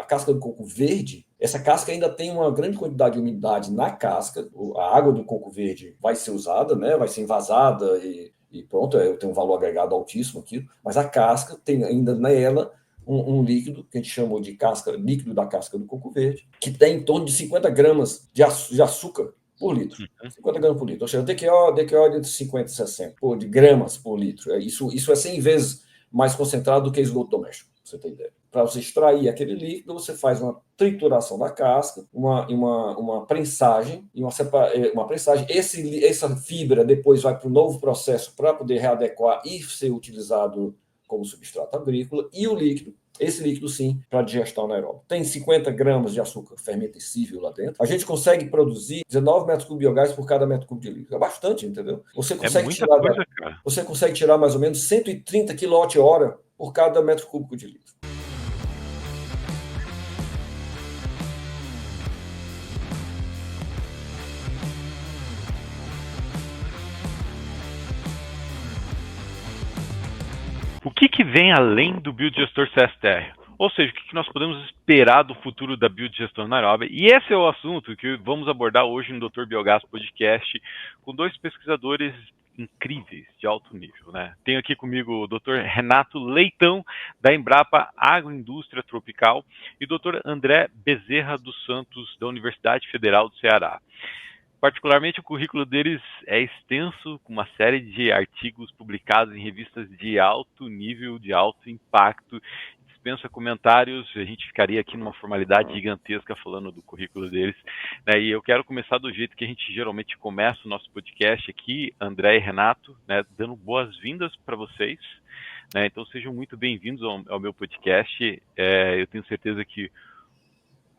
casca do coco verde, essa casca ainda tem uma grande quantidade de umidade na casca, a água do coco verde vai ser usada, né? Vai ser envasada e pronto, tem um valor agregado altíssimo aqui, mas a casca tem ainda nela um líquido que a gente chamou de líquido da casca do coco verde, que tem em torno de 50 gramas de açúcar por litro. 50 gramas por litro. Ou seja, DQO entre 50 e 60 de gramas por litro. Isso é 100 vezes mais concentrado do que esgoto doméstico, pra você ter ideia. Para você extrair aquele líquido, você faz uma trituração da casca, uma prensagem, uma prensagem. Essa fibra depois vai para um novo processo para poder readequar e ser utilizado como substrato agrícola, e o líquido, esse líquido sim, para digestão anaeróbica. Tem 50 gramas de açúcar fermentescível lá dentro. A gente consegue produzir 19 metros cúbicos de biogás por cada metro cúbico de líquido. É bastante, entendeu? Você consegue você consegue tirar mais ou menos 130 kWh por cada metro cúbico de líquido. O que vem além do biodigestor CSTR? Ou seja, o que nós podemos esperar do futuro da biodigestão anaeróbia? E esse é o assunto que vamos abordar hoje no Dr. Biogás Podcast com dois pesquisadores incríveis, de alto nível, né? Tenho aqui comigo o Dr. Renato Leitão, da Embrapa Agroindústria Tropical, e o Dr. André Bezerra dos Santos, da Universidade Federal do Ceará. Particularmente, o currículo deles é extenso, com uma série de artigos publicados em revistas de alto nível, de alto impacto. Dispensa comentários, a gente ficaria aqui numa formalidade gigantesca falando do currículo deles, né? E eu quero começar do jeito que a gente geralmente começa o nosso podcast aqui, André e Renato, né, dando boas-vindas para vocês, né? Então sejam muito bem-vindos ao meu podcast. Eu tenho certeza que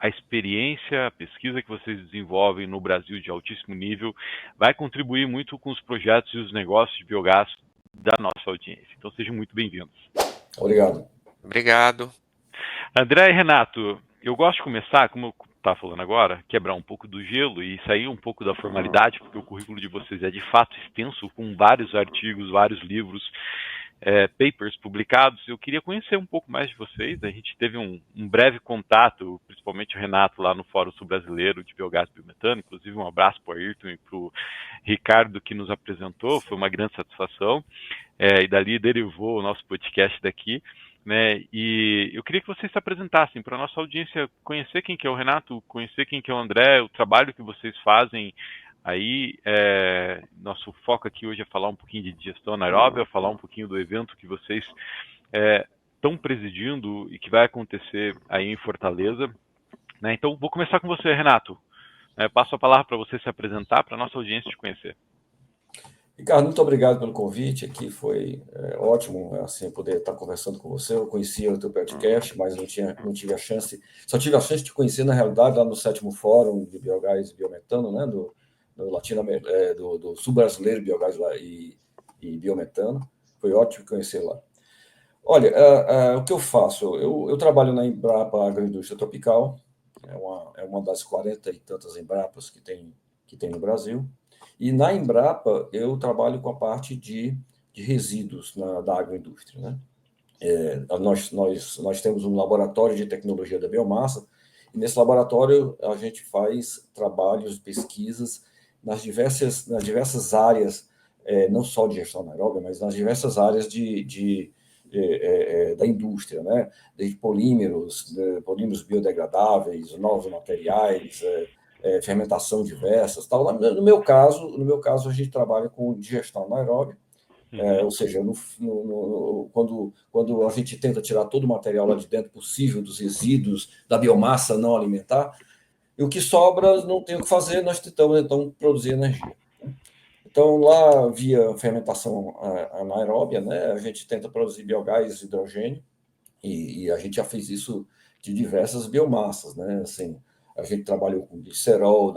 a experiência, a pesquisa que vocês desenvolvem no Brasil de altíssimo nível vai contribuir muito com os projetos e os negócios de biogás da nossa audiência. Então sejam muito bem-vindos. Obrigado. Obrigado. André e Renato, eu gosto de começar, como eu estava falando agora, quebrar um pouco do gelo e sair um pouco da formalidade, porque o currículo de vocês é de fato extenso, com vários artigos, vários livros, papers publicados. Eu queria conhecer um pouco mais de vocês. A gente teve um breve contato, principalmente o Renato, lá no Fórum Sul-Brasileiro de Biogás e Biometano. Inclusive, um abraço para o Ayrton e para o Ricardo, que nos apresentou. Foi uma grande satisfação. E dali derivou o nosso podcast daqui, né? E eu queria que vocês se apresentassem para a nossa audiência, conhecer quem que é o Renato, conhecer quem que é o André, o trabalho que vocês fazem. Aí, nosso foco aqui hoje é falar um pouquinho de digestão anaeróbia, falar um pouquinho do evento que vocês estão presidindo e que vai acontecer aí em Fortaleza, né? Então, vou começar com você, Renato. Passo a palavra para você se apresentar, para a nossa audiência te conhecer. Ricardo, muito obrigado pelo convite aqui, foi ótimo assim, poder estar conversando com você. Eu conhecia o teu podcast, mas não tive a chance, só tive a chance de conhecer, na realidade, lá no 7º Fórum de Biogás e Biometano, né, do Sul Brasileiro Biogás lá e Biometano. Foi ótimo conhecer lá. Olha, o que eu faço? Eu trabalho na Embrapa Agroindústria Tropical, é uma das 40 e tantas Embrapas que tem no Brasil. E na Embrapa, eu trabalho com a parte de resíduos da agroindústria, né? Nós temos um laboratório de tecnologia da biomassa, e nesse laboratório a gente faz trabalhos, pesquisas nas diversas áreas, não só de gestão anaeróbica, mas nas diversas áreas da indústria, né? Desde polímeros biodegradáveis, novos materiais, fermentação diversas, tal. No meu caso, a gente trabalha com digestão anaeróbica, ou seja, quando a gente tenta tirar todo o material lá de dentro possível dos resíduos da biomassa não alimentar, e o que sobra não tem o que fazer, nós tentamos então produzir energia. Então, lá, via fermentação anaeróbia, né, a gente tenta produzir biogás e hidrogênio, e a gente já fez isso de diversas biomassas, né? Assim, a gente trabalhou com glicerol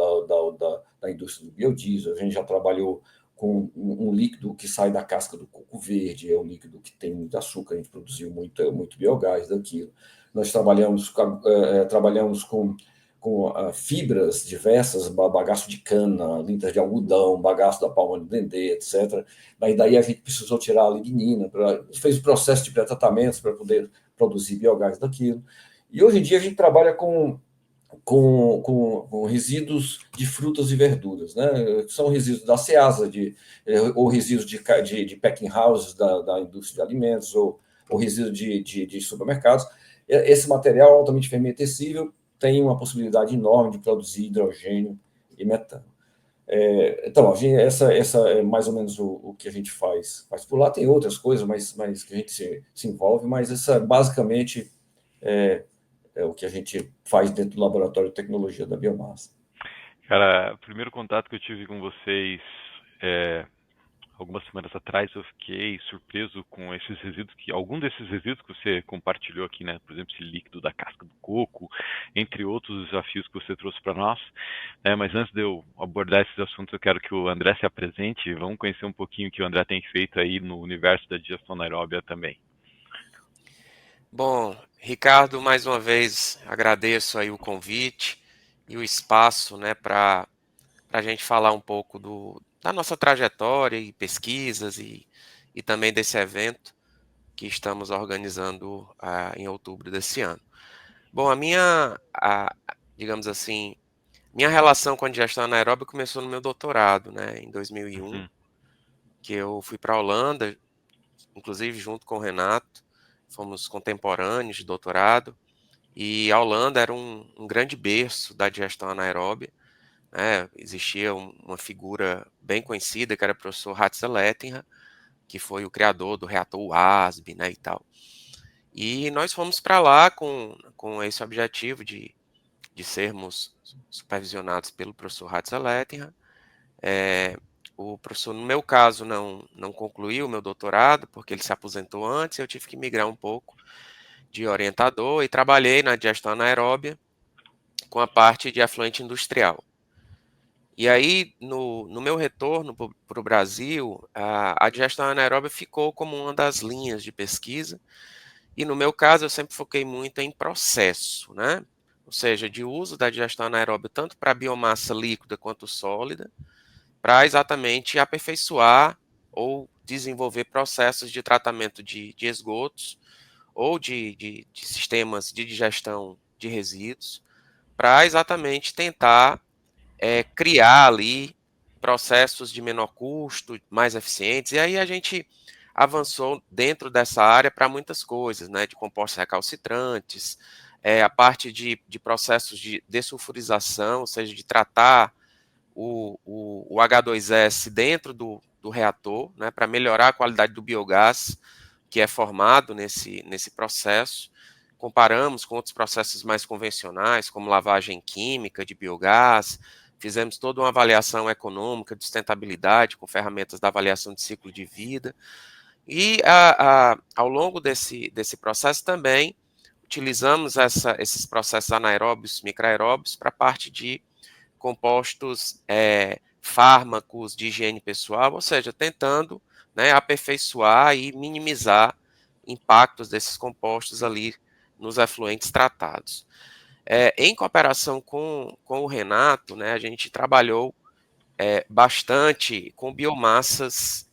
da indústria do biodiesel, a gente já trabalhou com um líquido que sai da casca do coco verde, é um líquido que tem muito açúcar, a gente produziu muito biogás daquilo. Nós trabalhamos com fibras diversas, bagaço de cana, lintas de algodão, bagaço da palma de dendê, etc. Daí a gente precisou tirar a lignina, fez o processo de pré-tratamentos para poder produzir biogás daquilo. E hoje em dia a gente trabalha com resíduos de frutas e verduras, né? São resíduos da Ceasa, ou resíduos de packing houses da indústria de alimentos, ou resíduos de supermercados. Esse material altamente fermentescível tem uma possibilidade enorme de produzir hidrogênio e metano. Então, essa é mais ou menos o que a gente faz. Mas por lá tem outras coisas, mas que a gente se envolve, mas essa basicamente é o que a gente faz dentro do Laboratório de Tecnologia da Biomassa. Cara, o primeiro contato que eu tive com vocês algumas semanas atrás, eu fiquei surpreso com esses resíduos, algum desses resíduos que você compartilhou aqui, né? Por exemplo, esse líquido da casca do coco, entre outros desafios que você trouxe para nós. Mas antes de eu abordar esses assuntos, eu quero que o André se apresente. Vamos conhecer um pouquinho o que o André tem feito aí no universo da digestão anaeróbia também. Bom, Ricardo, mais uma vez agradeço aí o convite e o espaço, né, para a gente falar um pouco da nossa trajetória e pesquisas e também desse evento que estamos organizando em outubro desse ano. Bom, digamos assim, minha relação com a digestão anaeróbica começou no meu doutorado, né, em 2001, que eu fui para a Holanda, inclusive junto com o Renato, fomos contemporâneos de doutorado, e a Holanda era um grande berço da digestão anaeróbia, né? Existia uma figura bem conhecida, que era o professor Hatzel Ettinger, que foi o criador do reator WASB, né, e tal. E nós fomos para lá com esse objetivo de sermos supervisionados pelo professor Hatzel Ettinger. O professor, no meu caso, não concluiu o meu doutorado, porque ele se aposentou antes, eu tive que migrar um pouco de orientador e trabalhei na digestão anaeróbia com a parte de afluente industrial. E aí, no meu retorno para o Brasil, a digestão anaeróbia ficou como uma das linhas de pesquisa, e no meu caso eu sempre foquei muito em processo, né? Ou seja, de uso da digestão anaeróbia tanto para biomassa líquida quanto sólida, para exatamente aperfeiçoar ou desenvolver processos de tratamento de esgotos ou de sistemas de digestão de resíduos, para exatamente tentar criar ali processos de menor custo, mais eficientes, e aí a gente avançou dentro dessa área para muitas coisas, né, de compostos recalcitrantes, a parte de processos de dessulfurização, ou seja, de tratar o H2S dentro do reator, né, para melhorar a qualidade do biogás que é formado nesse processo. Comparamos com outros processos mais convencionais, como lavagem química de biogás, fizemos toda uma avaliação econômica de sustentabilidade com ferramentas da avaliação de ciclo de vida. E ao longo desse processo também utilizamos esses processos anaeróbios, microaeróbios, para a parte de compostos fármacos de higiene pessoal, ou seja, tentando, né, aperfeiçoar e minimizar impactos desses compostos ali nos efluentes tratados. Em cooperação com o Renato, né, a gente trabalhou bastante com biomassas,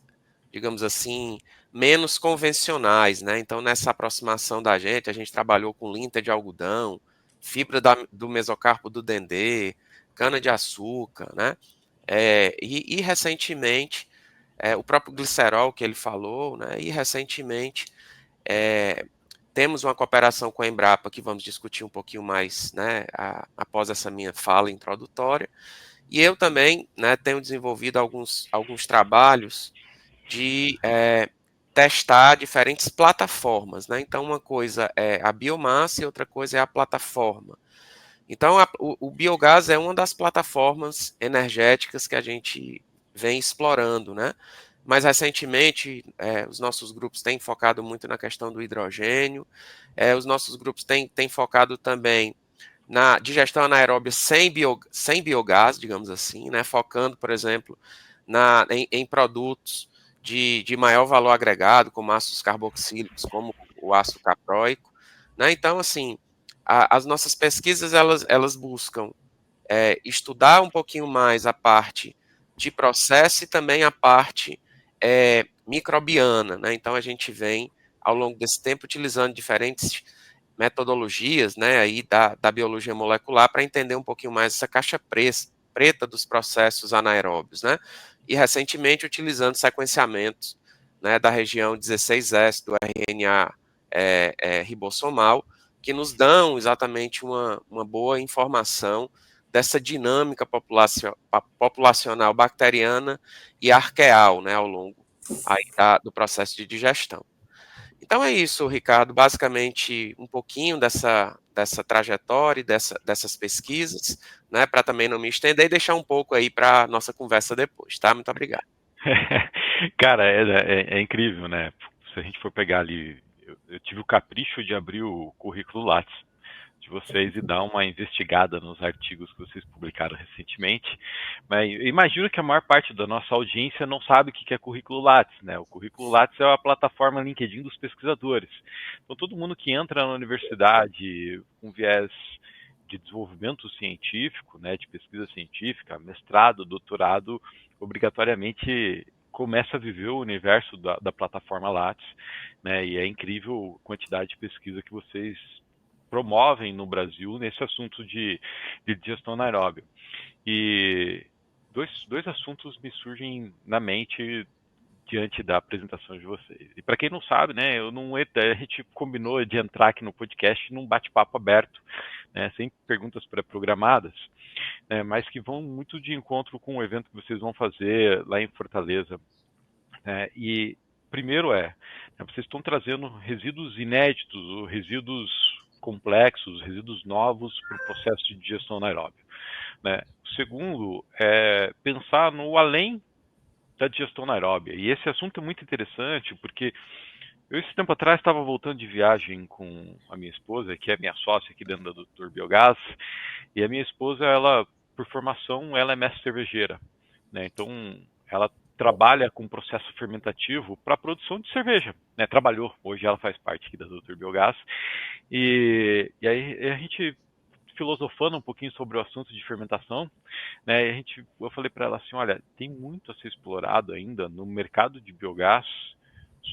digamos assim, menos convencionais, né? Então, nessa aproximação da gente, a gente trabalhou com linta de algodão, fibra do mesocarpo do dendê, cana-de-açúcar, né? E recentemente, o próprio glicerol que ele falou, né? E recentemente, temos uma cooperação com a Embrapa que vamos discutir um pouquinho mais, né? Após essa minha fala introdutória. E eu também, né, tenho desenvolvido alguns trabalhos de testar diferentes plataformas, né? Então, uma coisa é a biomassa e outra coisa é a plataforma. Então, o biogás é uma das plataformas energéticas que a gente vem explorando, né? Mais recentemente, os nossos grupos têm focado muito na questão do hidrogênio, os nossos grupos têm focado também na digestão anaeróbia sem biogás, digamos assim, né? Focando, por exemplo, em produtos de maior valor agregado, como ácidos carboxílicos, como o ácido capróico, né? Então, assim, as nossas pesquisas, elas buscam estudar um pouquinho mais a parte de processo e também a parte microbiana, né? Então, a gente vem, ao longo desse tempo, utilizando diferentes metodologias, né, aí da biologia molecular para entender um pouquinho mais essa caixa preta dos processos anaeróbios, né? E recentemente utilizando sequenciamentos, né, da região 16S do RNA ribossomal, que nos dão exatamente uma boa informação dessa dinâmica populacional bacteriana e arqueal, né, ao longo aí do processo de digestão. Então é isso, Ricardo, basicamente um pouquinho dessa trajetória, dessas pesquisas, né, para também não me estender e deixar um pouco aí para nossa conversa depois, tá? Muito obrigado. Cara, é incrível, né? Se a gente for pegar ali, eu tive o capricho de abrir o currículo Lattes de vocês e dar uma investigada nos artigos que vocês publicaram recentemente. Mas eu imagino que a maior parte da nossa audiência não sabe o que é currículo Lattes, né? O currículo Lattes é a plataforma LinkedIn dos pesquisadores. Então todo mundo que entra na universidade com viés de desenvolvimento científico, né, de pesquisa científica, mestrado, doutorado, obrigatoriamente começa a viver o universo da plataforma Lattes, né, e é incrível a quantidade de pesquisa que vocês promovem no Brasil nesse assunto de digestão anaeróbia. E dois assuntos me surgem na mente diante da apresentação de vocês. E para quem não sabe, né, a gente combinou de entrar aqui no podcast num bate-papo aberto, né, sem perguntas pré-programadas, né, mas que vão muito de encontro com o evento que vocês vão fazer lá em Fortaleza. Né, e primeiro vocês estão trazendo resíduos inéditos, ou resíduos complexos, resíduos novos para o processo de digestão anaeróbia. Né. O segundo é pensar no além da digestão anaeróbia. E esse assunto é muito interessante porque eu, esse tempo atrás, estava voltando de viagem com a minha esposa, que é minha sócia aqui dentro da Doutor Biogás, e a minha esposa, ela, por formação, ela é mestre cervejeira, né? Então, ela trabalha com processo fermentativo para a produção de cerveja, né? Trabalhou, hoje ela faz parte aqui da Doutor Biogás, e aí a gente filosofando um pouquinho sobre o assunto de fermentação, né? Eu falei para ela assim, olha, tem muito a ser explorado ainda no mercado de biogás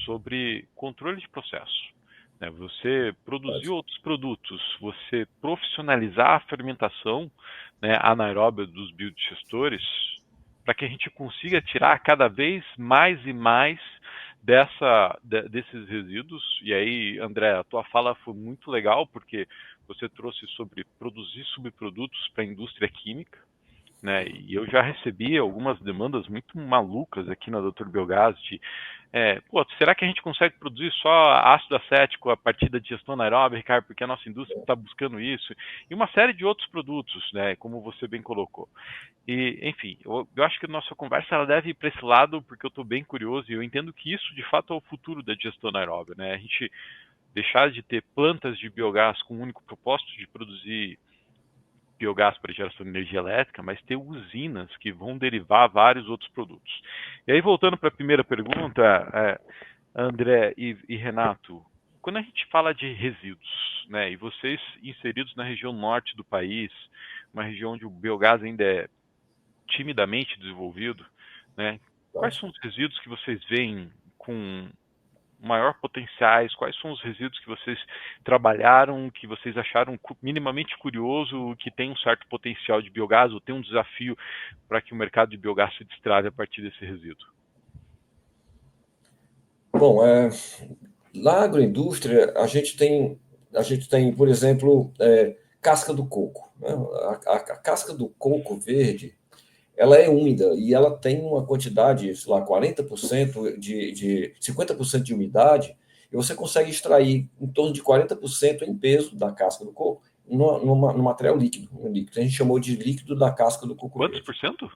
sobre controle de processo. Né? Você produzir outros produtos, você profissionalizar a fermentação, né, anaeróbia dos biodigestores, para que a gente consiga tirar cada vez mais e mais desses resíduos. E aí, André, a tua fala foi muito legal, porque você trouxe sobre produzir subprodutos para a indústria química, né? E eu já recebi algumas demandas muito malucas aqui na Doutor Biogás de será que a gente consegue produzir só ácido acético a partir da digestão anaeróbica, Ricardo, porque a nossa indústria está buscando isso, e uma série de outros produtos, né, como você bem colocou. E, enfim, eu acho que a nossa conversa ela deve ir para esse lado, porque eu estou bem curioso e eu entendo que isso, de fato, é o futuro da digestão anaeróbica, né? A gente deixar de ter plantas de biogás com o único propósito de produzir biogás para geração de energia elétrica, mas ter usinas que vão derivar vários outros produtos. E aí, voltando para a primeira pergunta, André e Renato, quando a gente fala de resíduos, né, e vocês inseridos na região norte do país, uma região onde o biogás ainda é timidamente desenvolvido, né, quais são os resíduos que vocês veem com maior potenciais? Quais são os resíduos que vocês trabalharam, que vocês acharam minimamente curioso, que tem um certo potencial de biogás, ou tem um desafio para que o mercado de biogás se destrave a partir desse resíduo? Bom, na agroindústria, a gente tem, por exemplo, casca do coco. Né? A casca do coco verde, ela é úmida e ela tem uma quantidade, sei lá, 40% de 50% de umidade, e você consegue extrair em torno de 40% em peso da casca do coco no material líquido, um líquido. A gente chamou de líquido da casca do coco. Quantos por cento?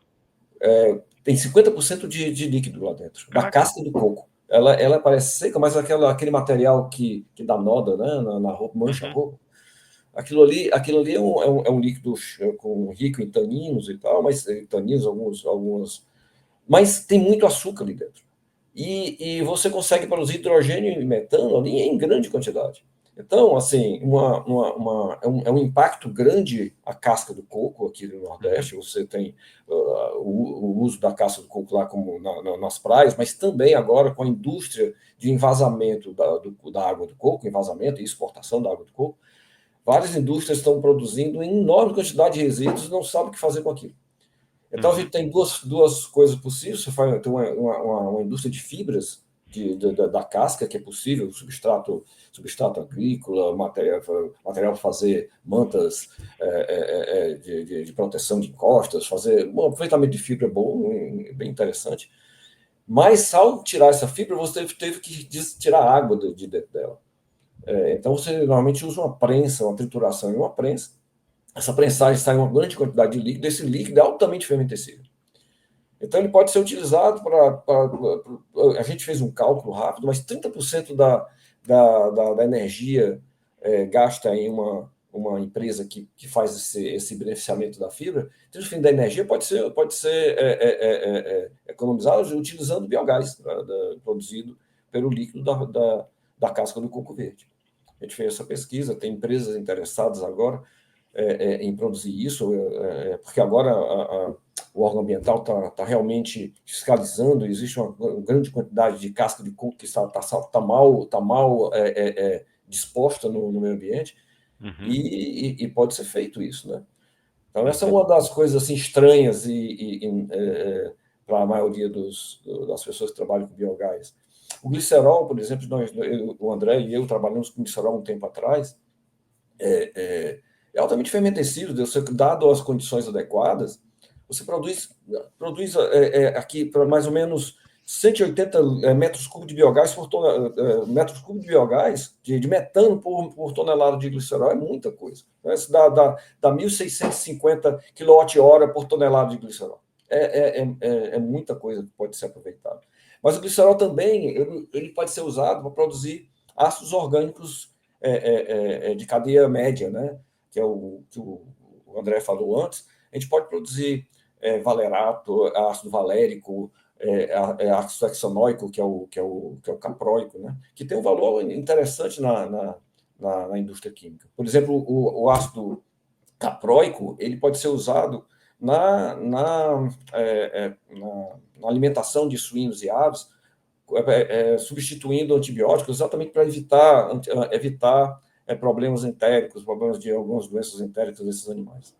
Tem 50% de líquido lá dentro, da casca do coco. Ela parece seca, mas aquele material que dá noda, né, na roupa, mancha a roupa. Aquilo ali é um líquido rico em taninos e tal, mas taninos, alguns. Mas tem muito açúcar ali dentro. E você consegue produzir hidrogênio e metano ali em grande quantidade. Então, assim, é um impacto grande a casca do coco aqui no Nordeste. Você tem o uso da casca do coco lá como nas praias, mas também agora com a indústria de envasamento da água do coco, envasamento e exportação da água do coco, várias indústrias estão produzindo em enorme quantidade de resíduos e não sabem o que fazer com aquilo. Então, a gente tem duas coisas possíveis. Você faz uma indústria de fibras da casca, que é possível, substrato agrícola, material para fazer mantas de proteção de encostas, fazer um aproveitamento de fibra bom, bem interessante. Mas, ao tirar essa fibra, você teve que tirar a água de dentro dela. Então, você normalmente usa uma prensa, uma trituração em uma prensa. Essa prensagem sai uma grande quantidade de líquido, esse líquido é altamente fermentescível. Então, ele pode ser utilizado para. A gente fez um cálculo rápido, mas 30% da energia gasta em uma empresa que faz esse beneficiamento da fibra, 30% da energia pode ser economizado utilizando biogás produzido pelo líquido da casca do coco verde. A gente fez essa pesquisa, tem empresas interessadas agora em produzir isso, porque agora o órgão ambiental está realmente fiscalizando, existe uma grande quantidade de casca de coco que está mal disposta no meio ambiente, e pode ser feito isso, né? Então, essa é uma das coisas assim, estranhas para a maioria das pessoas que trabalham com biogás. O glicerol, por exemplo, o André e eu trabalhamos com glicerol um tempo atrás, é altamente fermentescível, dado as condições adequadas, você produz aqui para mais ou menos 180 metros cúbicos de biogás de metano por tonelada de glicerol, é muita coisa. Isso dá 1.650 kWh por tonelada de glicerol. É muita coisa que pode ser aproveitada. Mas o glicerol também ele pode ser usado para produzir ácidos orgânicos de cadeia média, né? Que é o que o André falou antes. A gente pode produzir valerato, ácido valérico, ácido hexanoico, que é o caproico, né? Que tem um valor interessante na indústria química. Por exemplo, o ácido caproico ele pode ser usado na alimentação de suínos e aves, substituindo antibióticos, exatamente para evitar problemas entéricos, problemas de algumas doenças entéricas desses animais.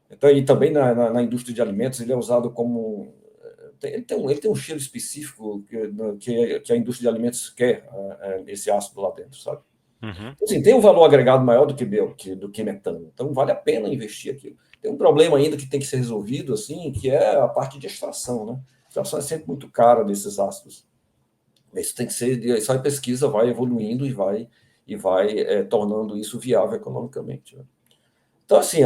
Então, e também na indústria de alimentos, ele é usado como... Ele tem um cheiro específico que a indústria de alimentos quer, esse ácido lá dentro, sabe? Então, assim, tem um valor agregado maior do que metano. Então, vale a pena investir aquilo. Tem um problema ainda que tem que ser resolvido, assim, que é a parte de extração, né? A extração é sempre muito cara desses ácidos. Isso tem que ser... Essa pesquisa vai evoluindo e vai tornando isso viável economicamente, né? Então, assim,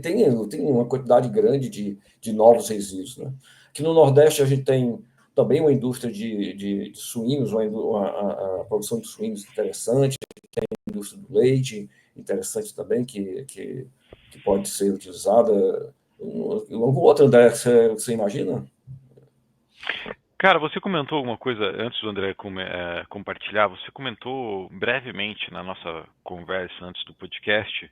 tem uma quantidade grande de novos resíduos, né? Aqui no Nordeste, a gente tem também uma indústria de suínos, a produção de suínos interessante, tem a indústria do leite interessante também, que pode ser utilizada. Alguma outra, André, você imagina? Cara, você comentou alguma coisa antes do André compartilhar, você comentou brevemente na nossa conversa antes do podcast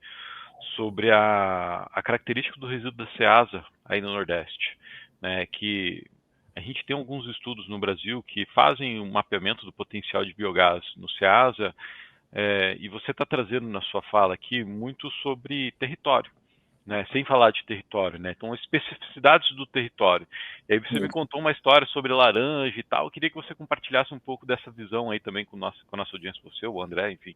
sobre a característica do resíduo da Ceasa aí no Nordeste, né, que a gente tem alguns estudos no Brasil que fazem um mapeamento do potencial de biogás no Ceasa, e você está trazendo na sua fala aqui muito sobre território, né, sem falar de território, né, então especificidades do território. E aí você me contou uma história sobre laranja e tal, eu queria que você compartilhasse um pouco dessa visão aí também com a nossa audiência, você, o André, enfim.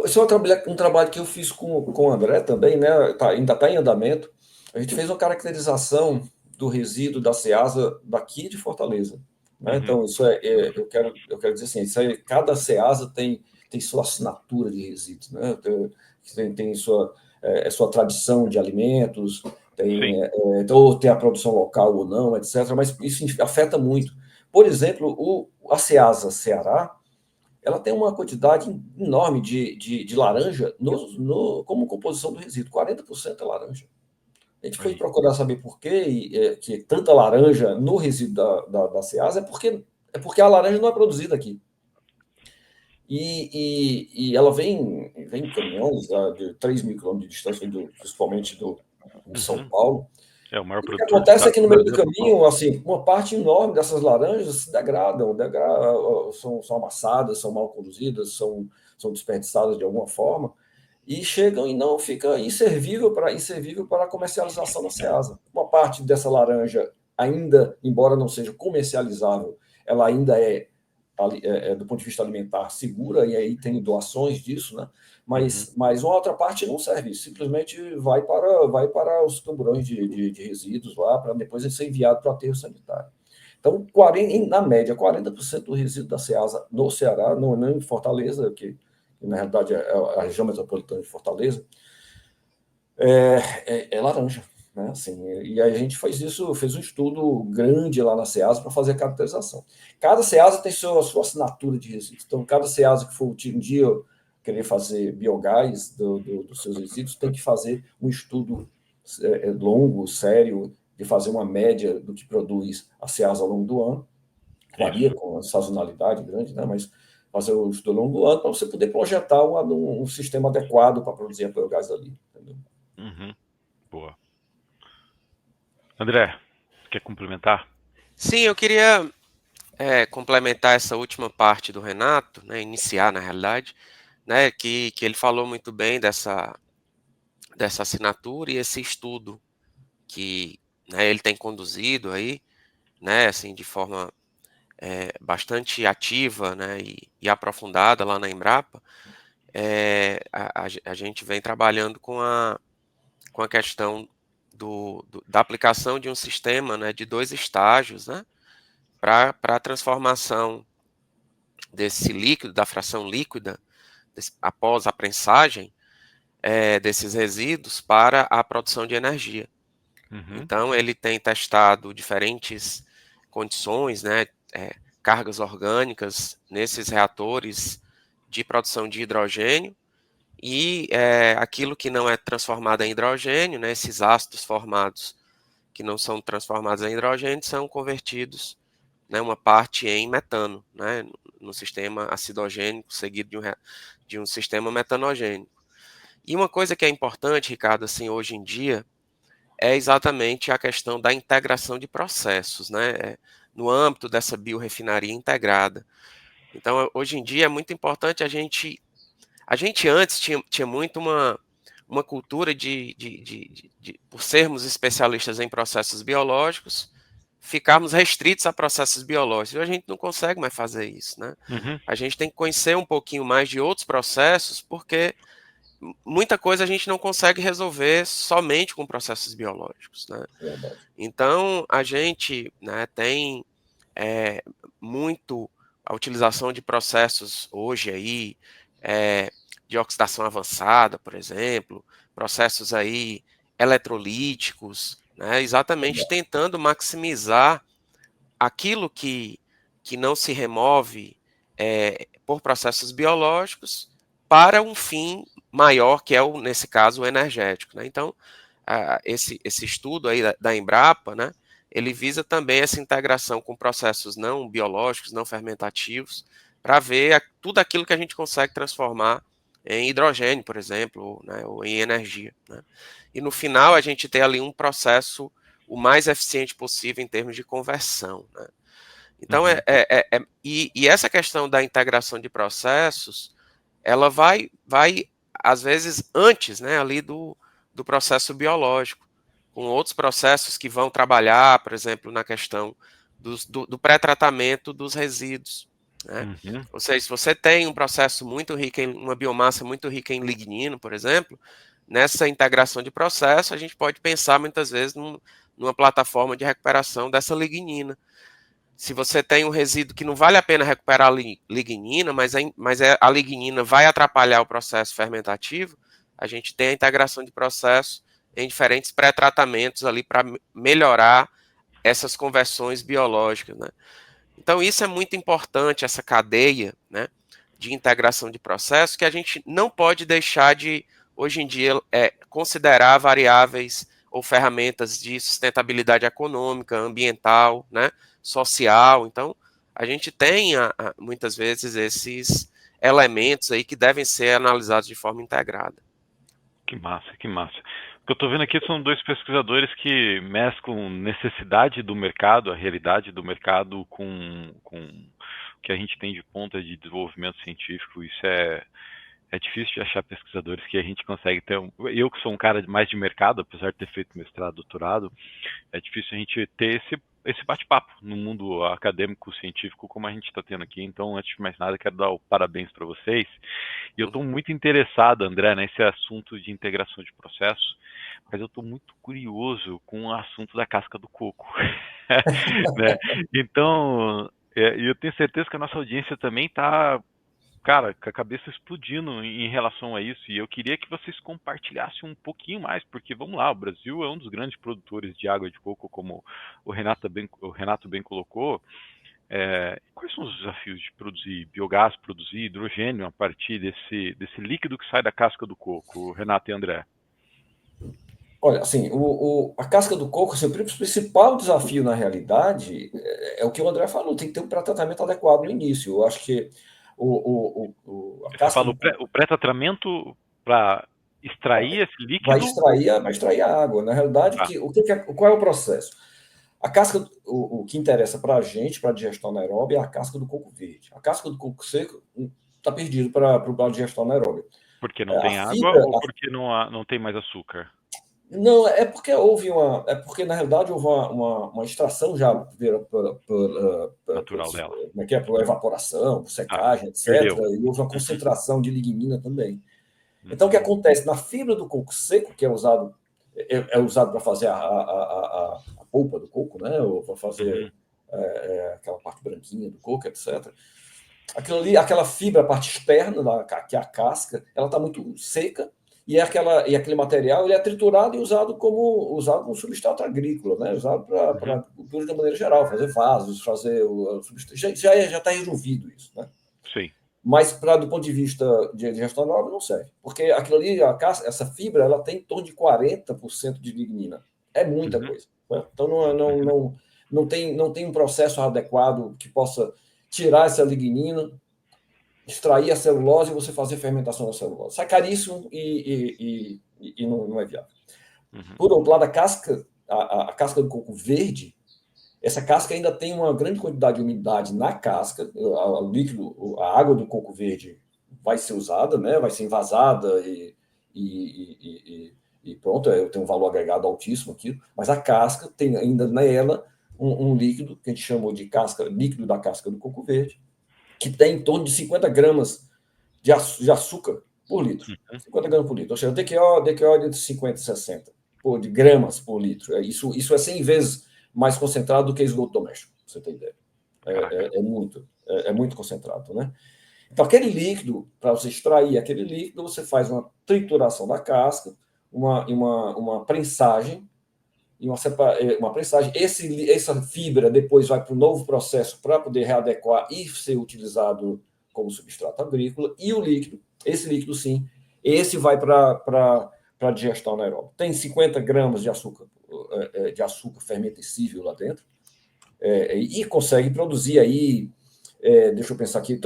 Esse é um trabalho que eu fiz com o André também, né? Ainda está em andamento. A gente fez uma caracterização do resíduo da Ceasa daqui de Fortaleza, né? Então, isso eu quero dizer assim, cada Ceasa tem sua assinatura de resíduos, né? Tem sua tradição de alimentos, ou tem a produção local ou não, etc. Mas isso afeta muito. Por exemplo, a Ceasa Ceará, ela tem uma quantidade enorme de laranja como composição do resíduo. 40% é laranja. A gente foi procurar saber por quê, que tanta laranja no resíduo da Ceasa, é porque a laranja não é produzida aqui. e ela vem em caminhões de 3.000 quilômetros de distância, principalmente de São Paulo. O maior E o que produtor de acontece é que no meio do Brasil. caminho, assim, uma parte enorme dessas laranjas se degradam, são amassadas, são mal conduzidas, são desperdiçadas de alguma forma, e chegam e não fica inservível para a comercialização na Ceasa. Uma parte dessa laranja ainda, embora não seja comercializável, ela ainda do ponto de vista alimentar, segura, e aí tem doações disso, né? Mas uma outra parte não serve, simplesmente vai para os camburões de resíduos lá, para depois ser enviado para o aterro sanitário. Então, na média, 40% do resíduo da Ceasa no Ceará, não em Fortaleza, que na realidade é a região metropolitana de Fortaleza, é laranja. Né? Assim, e aí a gente fez um estudo grande lá na Ceasa para fazer a caracterização. Cada Ceasa tem sua assinatura de resíduos. Então, cada Ceasa que for um dia querer fazer biogás dos seus resíduos, tem que fazer um estudo longo, sério, de fazer uma média do que produz a Ceasa ao longo do ano. Varia com a sazonalidade grande, né? Mas fazer o estudo ao longo do ano para você poder projetar um sistema adequado para produzir a biogás ali. Entendeu? Boa. André, quer complementar? Sim, eu queria complementar essa última parte do Renato, né, iniciar na realidade, né, que ele falou muito bem dessa assinatura e esse estudo que, né, ele tem conduzido aí, né, assim, de forma bastante ativa, né, e aprofundada lá na Embrapa. A gente vem trabalhando com a questão da aplicação de um sistema, né, de 2 estágios, né, para a transformação desse líquido, da fração líquida, após a prensagem, desses resíduos para a produção de energia. Então, ele tem testado diferentes condições, né, cargas orgânicas nesses reatores de produção de hidrogênio, e aquilo que não é transformado em hidrogênio, né, esses ácidos formados que não são transformados em hidrogênio, são convertidos, né, uma parte em metano, né, no sistema acidogênico, seguido de um sistema metanogênico. E uma coisa que é importante, Ricardo, assim, hoje em dia, é exatamente a questão da integração de processos, né, no âmbito dessa biorefinaria integrada. Então, hoje em dia é muito importante a gente antes tinha muito uma cultura por sermos especialistas em processos biológicos, ficarmos restritos a processos biológicos. E a gente não consegue mais fazer isso, né? A gente tem que conhecer um pouquinho mais de outros processos, porque muita coisa a gente não consegue resolver somente com processos biológicos, né? Então, a gente, né, tem muito a utilização de processos hoje aí, de oxidação avançada, por exemplo, processos aí eletrolíticos, né, exatamente tentando maximizar aquilo que não se remove por processos biológicos para um fim maior, que é, nesse caso, o energético. Né? Então, esse estudo aí da Embrapa, né, ele visa também essa integração com processos não biológicos, não fermentativos, para ver tudo aquilo que a gente consegue transformar em hidrogênio, por exemplo, né, ou em energia. Né? E no final a gente tem ali um processo o mais eficiente possível em termos de conversão. Né? Então, e essa questão da integração de processos, ela vai às vezes, antes, né, ali do processo biológico, com outros processos que vão trabalhar, por exemplo, na questão do pré-tratamento dos resíduos. Né? Ou seja, se você tem um processo muito rico uma biomassa muito rica em lignino, por exemplo, nessa integração de processo, a gente pode pensar muitas vezes numa plataforma de recuperação dessa lignina. Se você tem um resíduo que não vale a pena recuperar a lignina, mas a lignina vai atrapalhar o processo fermentativo, a gente tem a integração de processo em diferentes pré-tratamentos ali para melhorar essas conversões biológicas. Né? Então, isso é muito importante, essa cadeia, né, de integração de processo, que a gente não pode deixar de, hoje em dia, considerar variáveis ou ferramentas de sustentabilidade econômica, ambiental, né, social. Então, a gente tem muitas vezes elementos aí que devem ser analisados de forma integrada. Que massa, que massa. O que eu estou vendo aqui são dois pesquisadores que mesclam necessidade do mercado, a realidade do mercado, com o que a gente tem de ponta de desenvolvimento científico. Isso é difícil de achar pesquisadores que a gente consegue ter. Eu que sou um cara mais de mercado, apesar de ter feito mestrado, doutorado, é difícil a gente ter esse bate-papo no mundo acadêmico, científico, como a gente está tendo aqui. Então, antes de mais nada, quero dar o parabéns para vocês. E eu estou muito interessado, André, nesse assunto de integração de processos, mas eu estou muito curioso com o assunto da casca do coco. Né? Então, eu tenho certeza que a nossa audiência também está, cara, com a cabeça explodindo em relação a isso, e eu queria que vocês compartilhassem um pouquinho mais, porque vamos lá, o Brasil é um dos grandes produtores de água de coco, como o Renato bem colocou. Quais são os desafios de produzir biogás, produzir hidrogênio a partir desse líquido que sai da casca do coco, Renato e André? Olha, assim, a casca do coco, assim, o principal desafio, na realidade, é o que o André falou, tem que ter um tratamento adequado no início. Eu acho que a Você casca fala do coco o pré-tratamento para extrair esse vai líquido? extrair a água. Na realidade, qual é o processo? A casca, o que interessa para a gente, para a digestão anaeróbia, é a casca do coco verde. A casca do coco seco está perdido para a digestão anaeróbia. Porque não tem A água fibra, ou porque não tem mais açúcar? Não, é porque é porque na realidade houve uma extração já Natural dela. como é que é? Por evaporação, por secagem, etc. Perdeu. E houve uma concentração de lignina também. Uhum. Então, o que acontece na fibra do coco seco, que é usado para fazer a polpa do coco, né? Ou para fazer aquela parte branquinha do coco, etc. Aquilo ali, aquela fibra, a parte externa, que é a casca, ela está muito seca. E aquele material ele é triturado e usado como substrato agrícola, né? Usado para cultura de maneira geral, fazer vasos, fazer já está resolvido isso, né? Sim. Mas do ponto de vista de gestão anaeróbica não serve, porque aquilo ali, essa fibra, ela tem em torno de 40% de lignina. É muita coisa. Né? Então não tem um processo adequado que possa tirar essa lignina, extrair a celulose e você fazer fermentação da celulose. Sai caríssimo e não é viável. Por outro lado, a casca do coco verde, essa casca ainda tem uma grande quantidade de umidade na casca, o líquido, a água do coco verde vai ser usada, né? Vai ser envasada e pronto, tem um valor agregado altíssimo aqui, mas a casca tem ainda nela um líquido que a gente chamou de líquido da casca do coco verde, que tem em torno de 50 gramas de açúcar por litro. 50 gramas por litro. Ou seja, DQO é entre 50 e 60 de gramas por litro. Isso é 100 vezes mais concentrado do que esgoto doméstico, pra você ter ideia. É muito concentrado, né? Então, aquele líquido, para você extrair aquele líquido, você faz uma trituração da casca, uma prensagem, uma prensagem. Essa fibra depois vai para um novo processo para poder readequar e ser utilizado como substrato agrícola. E esse líquido, sim, esse vai para a digestão anaeróbica. Tem 50 gramas de açúcar fermentescível lá dentro, e consegue produzir aí, deixa eu pensar aqui,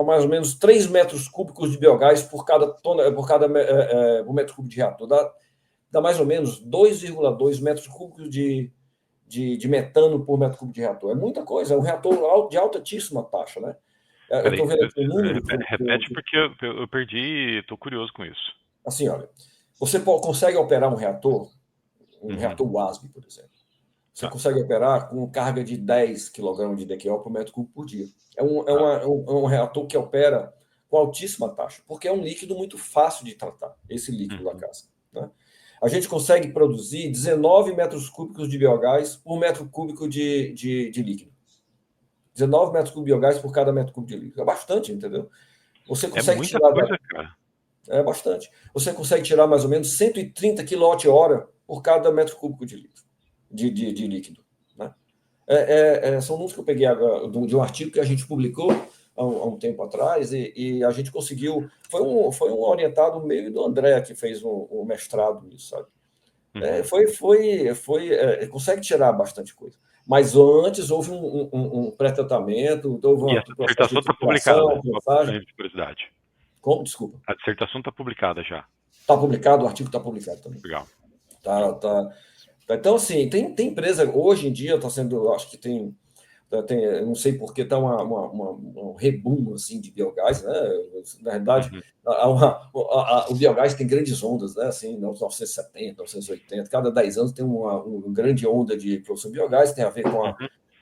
mais ou menos 3 metros cúbicos de biogás por metro cúbico de reator. Dá mais ou menos 2,2 metros cúbicos de metano por metro cúbico de reator. É muita coisa, é um reator de altíssima taxa, né? Eu estou vendo aqui o número. Repete, porque eu perdi e estou curioso com isso. Assim, olha, você consegue operar um reator WASB, por exemplo. Você consegue operar com carga de 10 kg de DQO por metro cúbico por dia. É um reator que opera com altíssima taxa, porque é um líquido muito fácil de tratar, esse líquido da casca, né? A gente consegue produzir 19 metros cúbicos de biogás por metro cúbico de líquido. 19 metros cúbicos de biogás por cada metro cúbico de líquido. É bastante, entendeu? Você consegue muita coisa, cara. É bastante. Você consegue tirar mais ou menos 130 kWh por cada metro cúbico de líquido. Né? São números que eu peguei de um artigo que a gente publicou há um tempo atrás e a gente conseguiu. Foi um orientado meio do André que fez um mestrado nisso, sabe? Consegue tirar bastante coisa. mas antes houve um pré-tratamento, houve E um essa processo dissertação de está publicada, filtração, só prensagem. de curiosidade. Como? Desculpa. A dissertação está publicada já. Está publicado, o artigo está publicado também. Legal. Tá. Então, assim, tem empresa, hoje em dia está sendo, acho que tem, eu não sei porque está um reboom assim, de biogás, né? Na verdade, o biogás tem grandes ondas, né? Assim, 1970, 1980, cada 10 anos tem uma grande onda de produção de biogás, tem a ver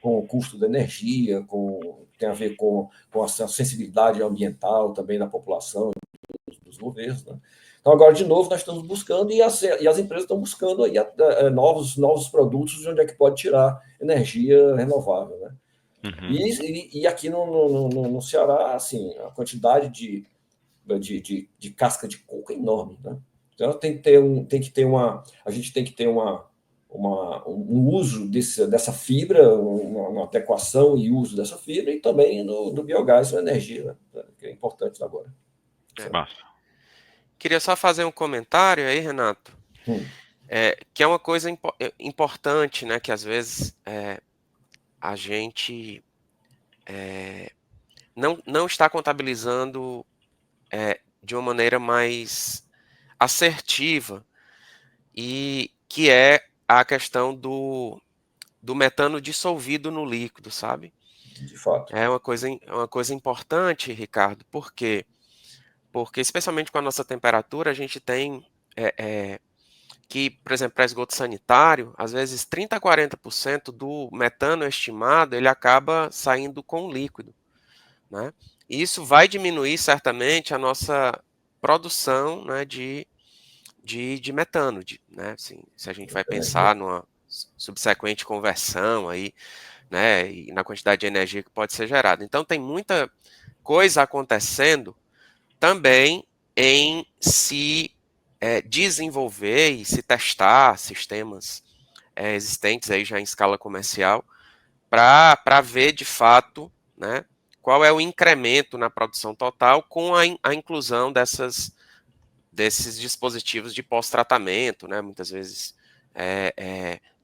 com o custo da energia, tem a ver com a sensibilidade ambiental também da população, dos governos, né? Então, agora, de novo, nós estamos buscando, e as empresas estão buscando aí novos produtos de onde é que pode tirar energia renovável, né? E aqui no Ceará, assim, a quantidade de casca de coco é enorme, né? Então, a gente tem que ter um uso dessa fibra, uma adequação e uso dessa fibra, e também do biogás, a energia, né? Que é importante agora. Massa. Queria só fazer um comentário aí, Renato, que é uma coisa importante, né, que às vezes a gente não está contabilizando de uma maneira mais assertiva, e que é a questão do metano dissolvido no líquido, sabe? De fato. É uma coisa importante, Ricardo, por quê? Porque, especialmente com a nossa temperatura, a gente tem que, por exemplo, para esgoto sanitário, às vezes 30% a 40% do metano estimado, ele acaba saindo com líquido, né? E isso vai diminuir certamente a nossa produção, né, de metano, né? Assim, se a gente vai pensar numa subsequente conversão aí, né, e na quantidade de energia que pode ser gerada. Então tem muita coisa acontecendo também em se desenvolver e se testar sistemas existentes aí já em escala comercial para ver de fato, né, qual é o incremento na produção total com a inclusão desses dispositivos de pós-tratamento, né, muitas vezes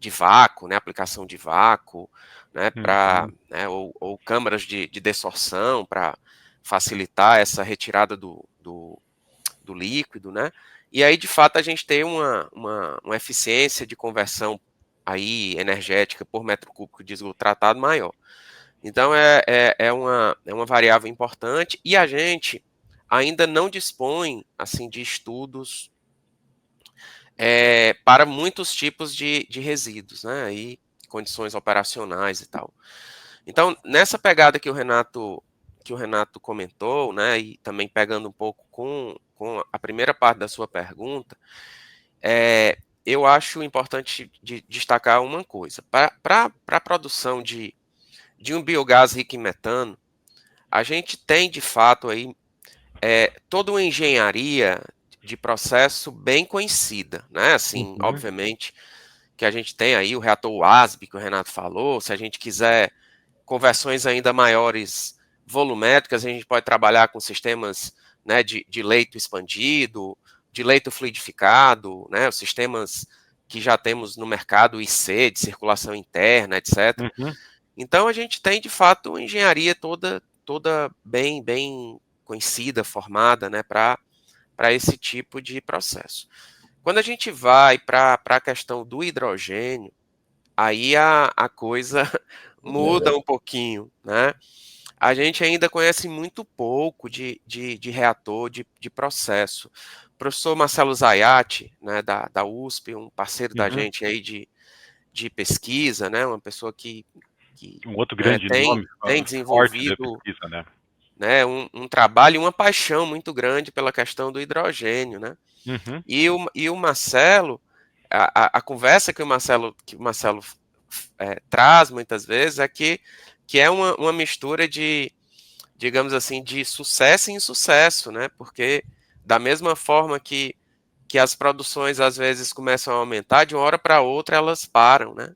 de vácuo, né, aplicação de vácuo, né, né, ou câmaras de dessorção para facilitar essa retirada do líquido, né? E aí, de fato, a gente tem uma eficiência de conversão aí energética por metro cúbico de esgoto tratado maior. Então, é uma variável importante, e a gente ainda não dispõe assim de estudos para muitos tipos de resíduos, né? E condições operacionais e tal. Então, nessa pegada que o Renato comentou, né, e também pegando um pouco com a primeira parte da sua pergunta, eu acho importante destacar uma coisa. Para a produção de um biogás rico em metano, a gente tem, de fato, aí, toda uma engenharia de processo bem conhecida, né? Assim, obviamente, que a gente tem aí o reator WASB, que o Renato falou. Se a gente quiser conversões ainda maiores volumétricas, a gente pode trabalhar com sistemas, né, de leito expandido, de leito fluidificado, né, os sistemas que já temos no mercado IC, de circulação interna, etc. Então, a gente tem, de fato, uma engenharia toda bem conhecida, formada, né, para esse tipo de processo. Quando a gente vai para a questão do hidrogênio, aí a coisa muda um pouquinho, né? A gente ainda conhece muito pouco de reator, de processo. O professor Marcelo Zayat, né, da USP, um parceiro da gente aí de pesquisa, né, uma pessoa que um outro grande nome tem desenvolvido da pesquisa, né, um trabalho e uma paixão muito grande pela questão do hidrogênio, né? E o Marcelo, a conversa que o Marcelo traz muitas vezes é que é uma mistura de, digamos assim, de sucesso e insucesso, né? Porque da mesma forma que as produções às vezes começam a aumentar, de uma hora para outra elas param, né?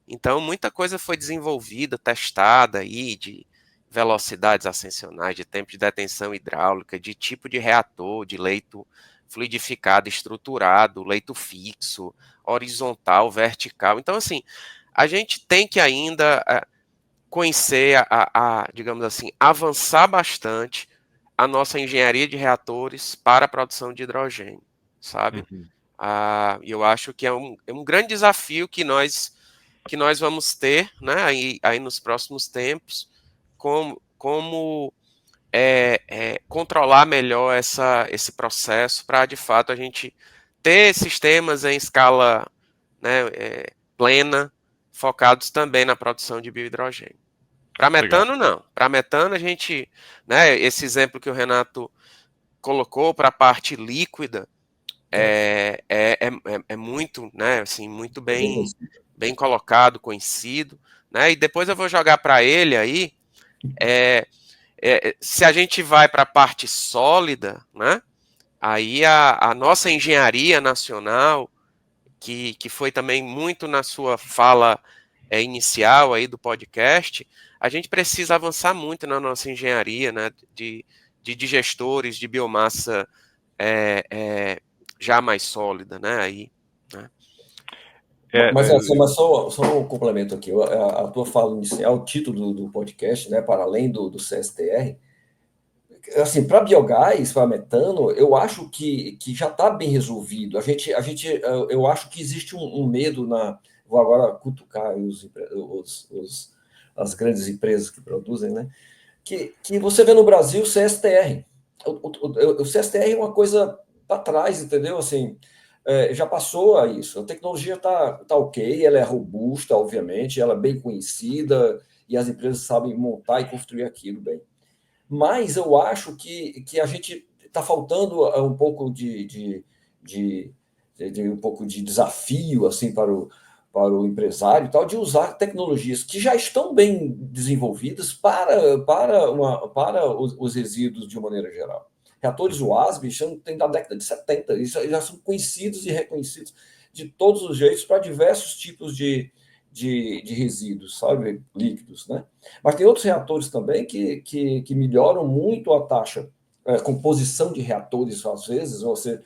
Então muita coisa foi desenvolvida, testada aí, de velocidades ascensionais, de tempo de detenção hidráulica, de tipo de reator, de leito fluidificado, estruturado, leito fixo, horizontal, vertical. Então, assim, a gente tem que ainda conhecer, digamos assim, avançar bastante a nossa engenharia de reatores para a produção de hidrogênio, sabe? Uhum. E eu acho que é um grande desafio que nós vamos ter, né, aí nos próximos tempos, como controlar melhor esse processo para, de fato, a gente ter sistemas em escala, né, plena, focados também na produção de biohidrogênio. Para Legal. metano, não. Para metano, a gente, né, esse exemplo que o Renato colocou para a parte líquida é muito, né, assim, muito É bem bem colocado, conhecido, né? E depois eu vou jogar para ele aí, se a gente vai para a parte sólida, né? Aí a nossa engenharia nacional, que foi também muito na sua fala inicial aí do podcast, a gente precisa avançar muito na nossa engenharia, né, de digestores de biomassa já mais sólida, né, aí, né? Mas, assim, mas só um complemento aqui. A tua fala inicial, o título do podcast, né, para além do CSTR, assim, para biogás, para metano, eu acho que já está bem resolvido. Eu acho que existe um medo na. Vou agora cutucar as grandes empresas que produzem, né? Que você vê no Brasil o CSTR. O CSTR é uma coisa para trás, entendeu? Assim, já passou a isso. A tecnologia está ok, ela é robusta, obviamente, ela é bem conhecida e as empresas sabem montar e construir aquilo bem. Mas eu acho que a gente está faltando um pouco de um pouco de desafio assim para o empresário e tal, de usar tecnologias que já estão bem desenvolvidas para os resíduos de uma maneira geral. Reatores WASB tem da década de 70, eles já são conhecidos e reconhecidos de todos os jeitos para diversos tipos de resíduos, sabe, líquidos, né? Mas tem outros reatores também que melhoram muito a taxa, composição de reatores, às vezes, você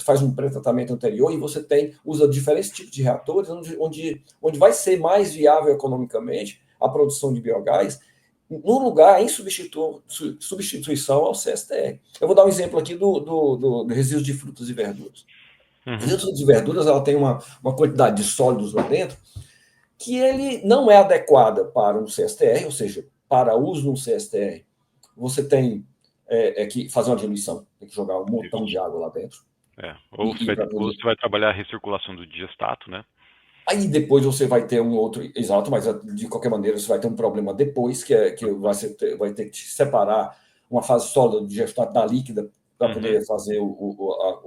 faz um pré-tratamento anterior e você usa diferentes tipos de reatores, onde vai ser mais viável economicamente a produção de biogás, no lugar, em substituição ao CSTR. Eu vou dar um exemplo aqui do resíduo de frutas e verduras. Uhum. Resíduo de verduras, ela tem uma quantidade de sólidos lá dentro que ele não é adequada para um CSTR, ou seja, para uso no CSTR, você tem que fazer uma diluição, tem que jogar um montão de água lá dentro. Ou você vai trabalhar a recirculação do digestato, né? Aí depois você vai ter um outro, exato, mas de qualquer maneira você vai ter um problema depois, que vai ter que separar uma fase sólida do digestato da líquida para poder fazer a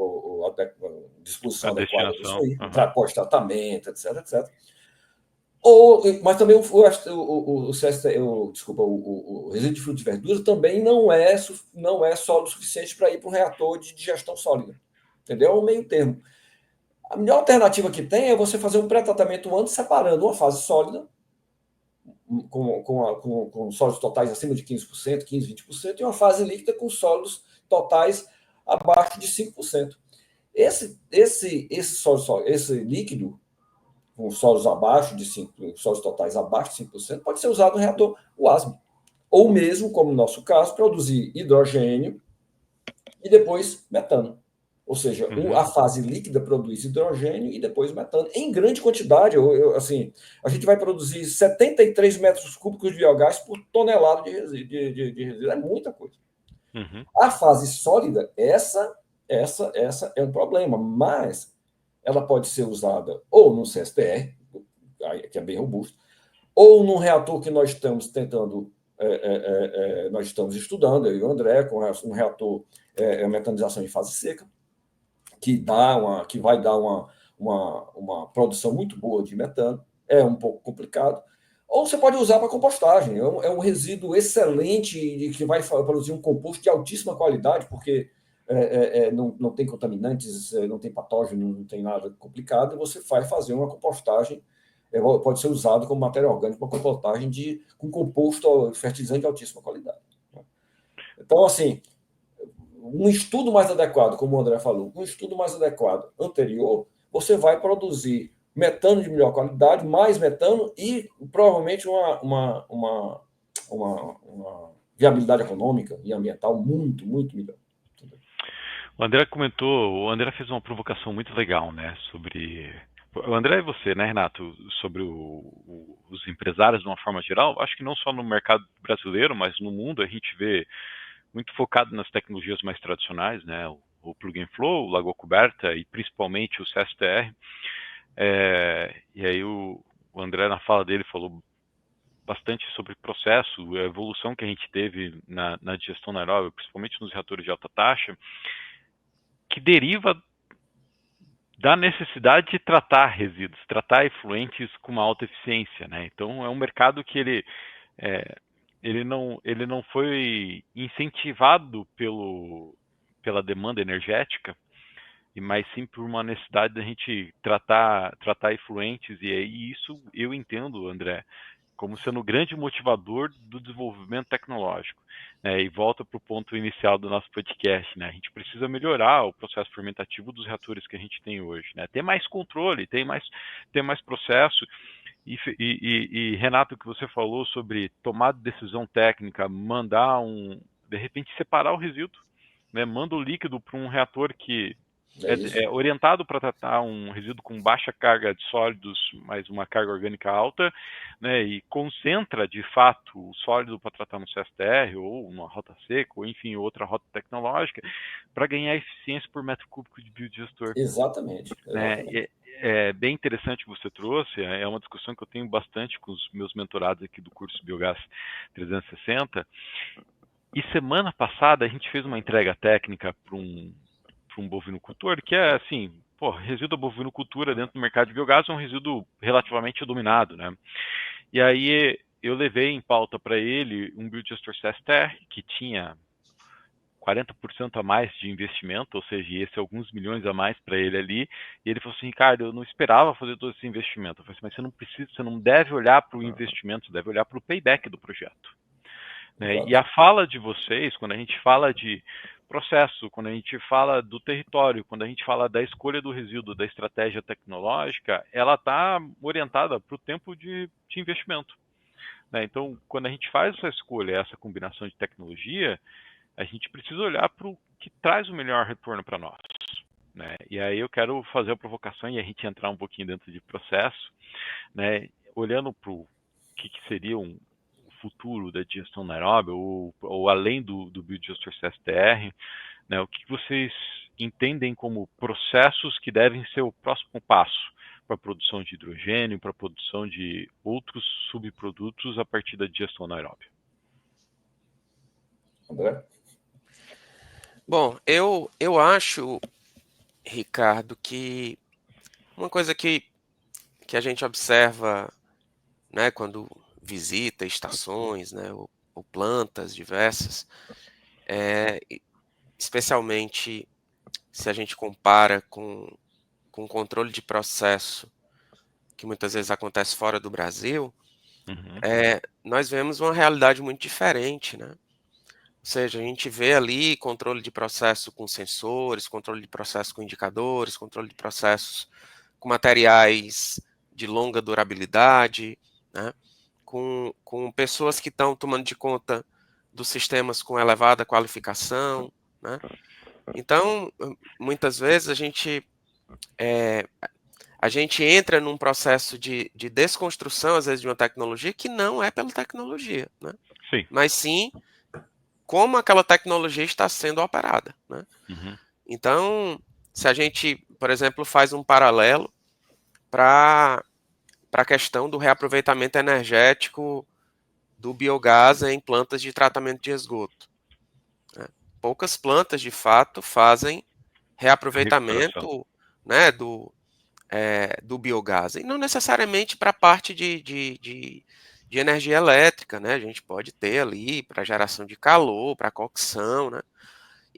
disposição A adequada disso destinação. aí, pós-tratamento, etc, etc. Mas também desculpa, o resíduo de frutas e verduras também não é sólido suficiente para ir para um reator de digestão sólida. Entendeu? É um meio termo. A melhor alternativa que tem é você fazer um pré-tratamento antes, separando uma fase sólida, com sólidos totais acima de 15%, 15%, 20%, e uma fase líquida com sólidos totais abaixo de 5%. Esse líquido, com sólidos abaixo de 5%, sólidos totais abaixo de 5%, pode ser usado no reator WASB. Ou mesmo, como no nosso caso, produzir hidrogênio e depois metano. Ou seja, a fase líquida produz hidrogênio e depois metano, em grande quantidade. Assim, a gente vai produzir 73 metros cúbicos de biogás por tonelada de resíduo. É muita coisa. Uhum. A fase sólida, essa é um problema, mas ela pode ser usada ou no CSTR, que é bem robusto, ou num reator que nós estamos tentando, nós estamos estudando, eu e o André, com um reator metanização em fase seca, que vai dar uma produção muito boa de metano. É um pouco complicado. Ou você pode usar para compostagem. É um resíduo excelente que vai produzir um composto de altíssima qualidade, porque não tem contaminantes, não tem patógeno, não tem nada complicado, e você vai fazer uma compostagem, pode ser usado como matéria orgânica para compostagem com composto fertilizante de altíssima qualidade. Então, assim, um estudo mais adequado, como o André falou, um estudo mais adequado anterior, você vai produzir metano de melhor qualidade, mais metano e provavelmente uma viabilidade econômica e ambiental muito, muito melhor. O André comentou, o André fez uma provocação muito legal, né, sobre... O André e você, né, Renato, sobre os empresários de uma forma geral, acho que não só no mercado brasileiro, mas no mundo a gente vê muito focado nas tecnologias mais tradicionais, né, o Plug and Flow, o Lagoa Coberta e principalmente o CSTR. E aí o André, na fala dele, falou bastante sobre processo, a evolução que a gente teve na digestão anaeróbica, principalmente nos reatores de alta taxa, que deriva da necessidade de tratar resíduos, tratar efluentes com uma alta eficiência, né? Então é um mercado que ele não foi incentivado pela demanda energética, mas sim por uma necessidade da gente tratar efluentes, e aí isso eu entendo, André, como sendo o grande motivador do desenvolvimento tecnológico. Né? E volta para o ponto inicial do nosso podcast, né? A gente precisa melhorar o processo fermentativo dos reatores que a gente tem hoje, né? Ter mais controle, ter mais processo. E Renato, o que você falou sobre tomar decisão técnica, mandar de repente separar o resíduo, né? Manda o líquido para um reator que é orientado para tratar um resíduo com baixa carga de sólidos, mas uma carga orgânica alta, né, e concentra de fato o sólido para tratar no CSTR ou uma rota seca, ou enfim, outra rota tecnológica, para ganhar eficiência por metro cúbico de biodigestor. Exatamente. Né? É bem interessante que você trouxe, é uma discussão que eu tenho bastante com os meus mentorados aqui do curso Biogás 360, e semana passada a gente fez uma entrega técnica para um bovinocultor, que é assim, resíduo da bovinocultura dentro do mercado de biogás é um resíduo relativamente dominado, né? E aí eu levei em pauta para ele um biodigestor CSTR que tinha 40% a mais de investimento, ou seja, ia ser alguns milhões a mais para ele ali, e ele falou assim, Ricardo, eu não esperava fazer todo esse investimento. Eu falei assim, mas você não deve olhar para o investimento, você deve olhar para o payback do projeto. Né? E a fala de vocês, quando a gente fala de processo, quando a gente fala do território, quando a gente fala da escolha do resíduo, da estratégia tecnológica, ela está orientada para o tempo de investimento. Né? Então, quando a gente faz essa escolha, essa combinação de tecnologia, a gente precisa olhar para o que traz o melhor retorno para nós. Né? E aí eu quero fazer a provocação e a gente entrar um pouquinho dentro de processo, né? Olhando para o que seria o futuro da digestão anaeróbica ou além do biodigestor CSTR, né? O que vocês entendem como processos que devem ser o próximo passo para a produção de hidrogênio, para a produção de outros subprodutos a partir da digestão anaeróbica? André? Bom, eu acho, Ricardo, que uma coisa que a gente observa, né, quando visita estações, né, ou plantas diversas, especialmente se a gente compara com o controle de processo que muitas vezes acontece fora do Brasil, nós vemos uma realidade muito diferente, né? Ou seja, a gente vê ali controle de processo com sensores, controle de processo com indicadores, controle de processos com materiais de longa durabilidade, né? Com pessoas que estão tomando de conta dos sistemas com elevada qualificação, né? Então, muitas vezes a gente entra num processo de desconstrução, às vezes, de uma tecnologia que não é pela tecnologia, né? Sim. Mas sim como aquela tecnologia está sendo operada, né? Então, se a gente, por exemplo, faz um paralelo para a questão do reaproveitamento energético do biogás em plantas de tratamento de esgoto, né? Poucas plantas, de fato, fazem reaproveitamento, né, do biogás, e não necessariamente para a parte de energia elétrica, né? A gente pode ter ali para geração de calor, para cocção, né?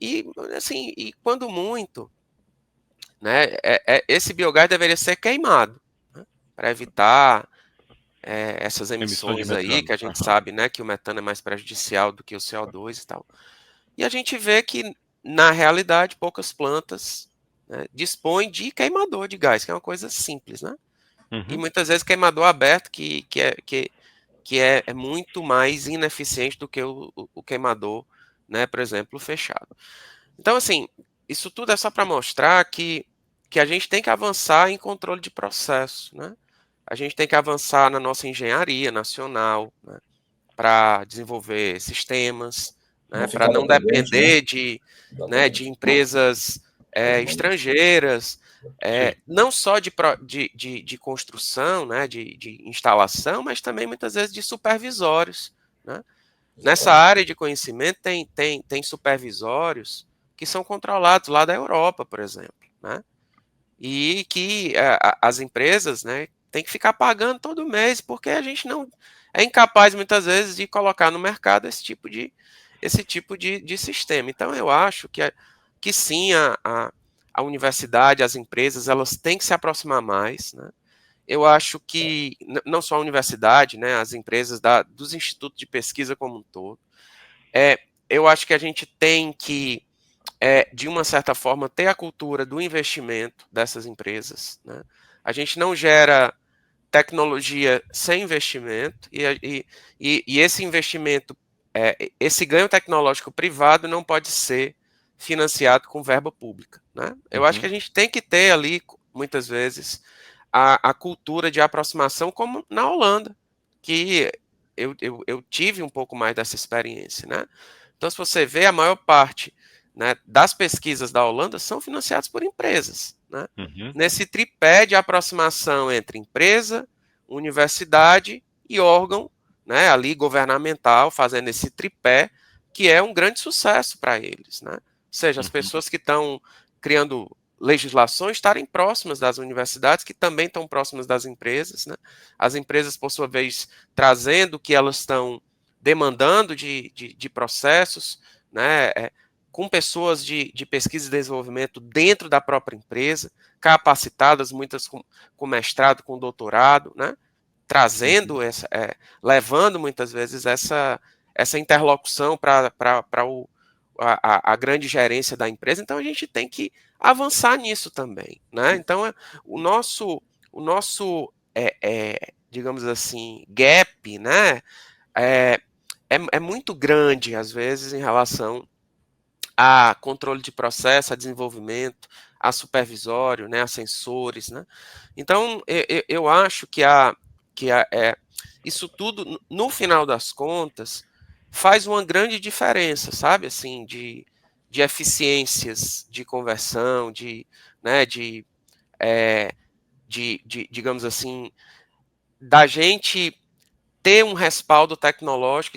E assim, e quando muito, né, esse biogás deveria ser queimado, né, para evitar essas emissões aí, que a gente sabe, né, que o metano é mais prejudicial do que o CO2 e tal. E a gente vê que, na realidade, poucas plantas, né, dispõem de queimador de gás, que é uma coisa simples, né? e muitas vezes queimador aberto que é muito mais ineficiente do que o queimador, né, por exemplo, fechado. Então, assim, isso tudo é só para mostrar que a gente tem que avançar em controle de processo, né? A gente tem que avançar na nossa engenharia nacional, né, para desenvolver sistemas, Não né, para ficar não dependente, né? depender de Exatamente. empresas estrangeiras, Sim. não só de construção, né, de instalação, mas também muitas vezes de supervisórios, né? Nessa Exatamente. área de conhecimento tem supervisórios que são controlados lá da Europa, por exemplo, né? E que as empresas, né, têm que ficar pagando todo mês, porque a gente não é incapaz muitas vezes de colocar no mercado esse tipo de sistema. Então eu acho que sim, a universidade, as empresas, elas têm que se aproximar mais, né? Eu acho que não só a universidade, né, as empresas dos institutos de pesquisa como um todo, eu acho que a gente tem que, de uma certa forma, ter a cultura do investimento dessas empresas, né? A gente não gera tecnologia sem investimento e esse investimento, esse ganho tecnológico privado não pode ser financiado com verba pública, né? Eu acho que a gente tem que ter ali, muitas vezes, a cultura de aproximação, como na Holanda, que eu tive um pouco mais dessa experiência, né? Então, se você vê, a maior parte, né, das pesquisas da Holanda são financiadas por empresas, né? Uhum. Nesse tripé de aproximação entre empresa, universidade e órgão, né, ali governamental, fazendo esse tripé, que é um grande sucesso para eles, né? Ou seja, as Uhum. pessoas que estão criando legislações estarem próximas das universidades, que também estão próximas das empresas, né? As empresas, por sua vez, trazendo o que elas estão demandando de processos, né? Com pessoas de pesquisa e desenvolvimento dentro da própria empresa, capacitadas, muitas com mestrado, com doutorado, né? Trazendo levando muitas vezes essa interlocução para a grande gerência da empresa. Então a gente tem que avançar nisso também, né? Então o nosso digamos assim, gap, né? É, é muito grande às vezes em relação a controle de processo, a desenvolvimento, a supervisório, né, a sensores, né? Então, eu acho que isso tudo, no final das contas, faz uma grande diferença, sabe? Assim, de eficiências de conversão, né, digamos assim, da gente ter um respaldo tecnológico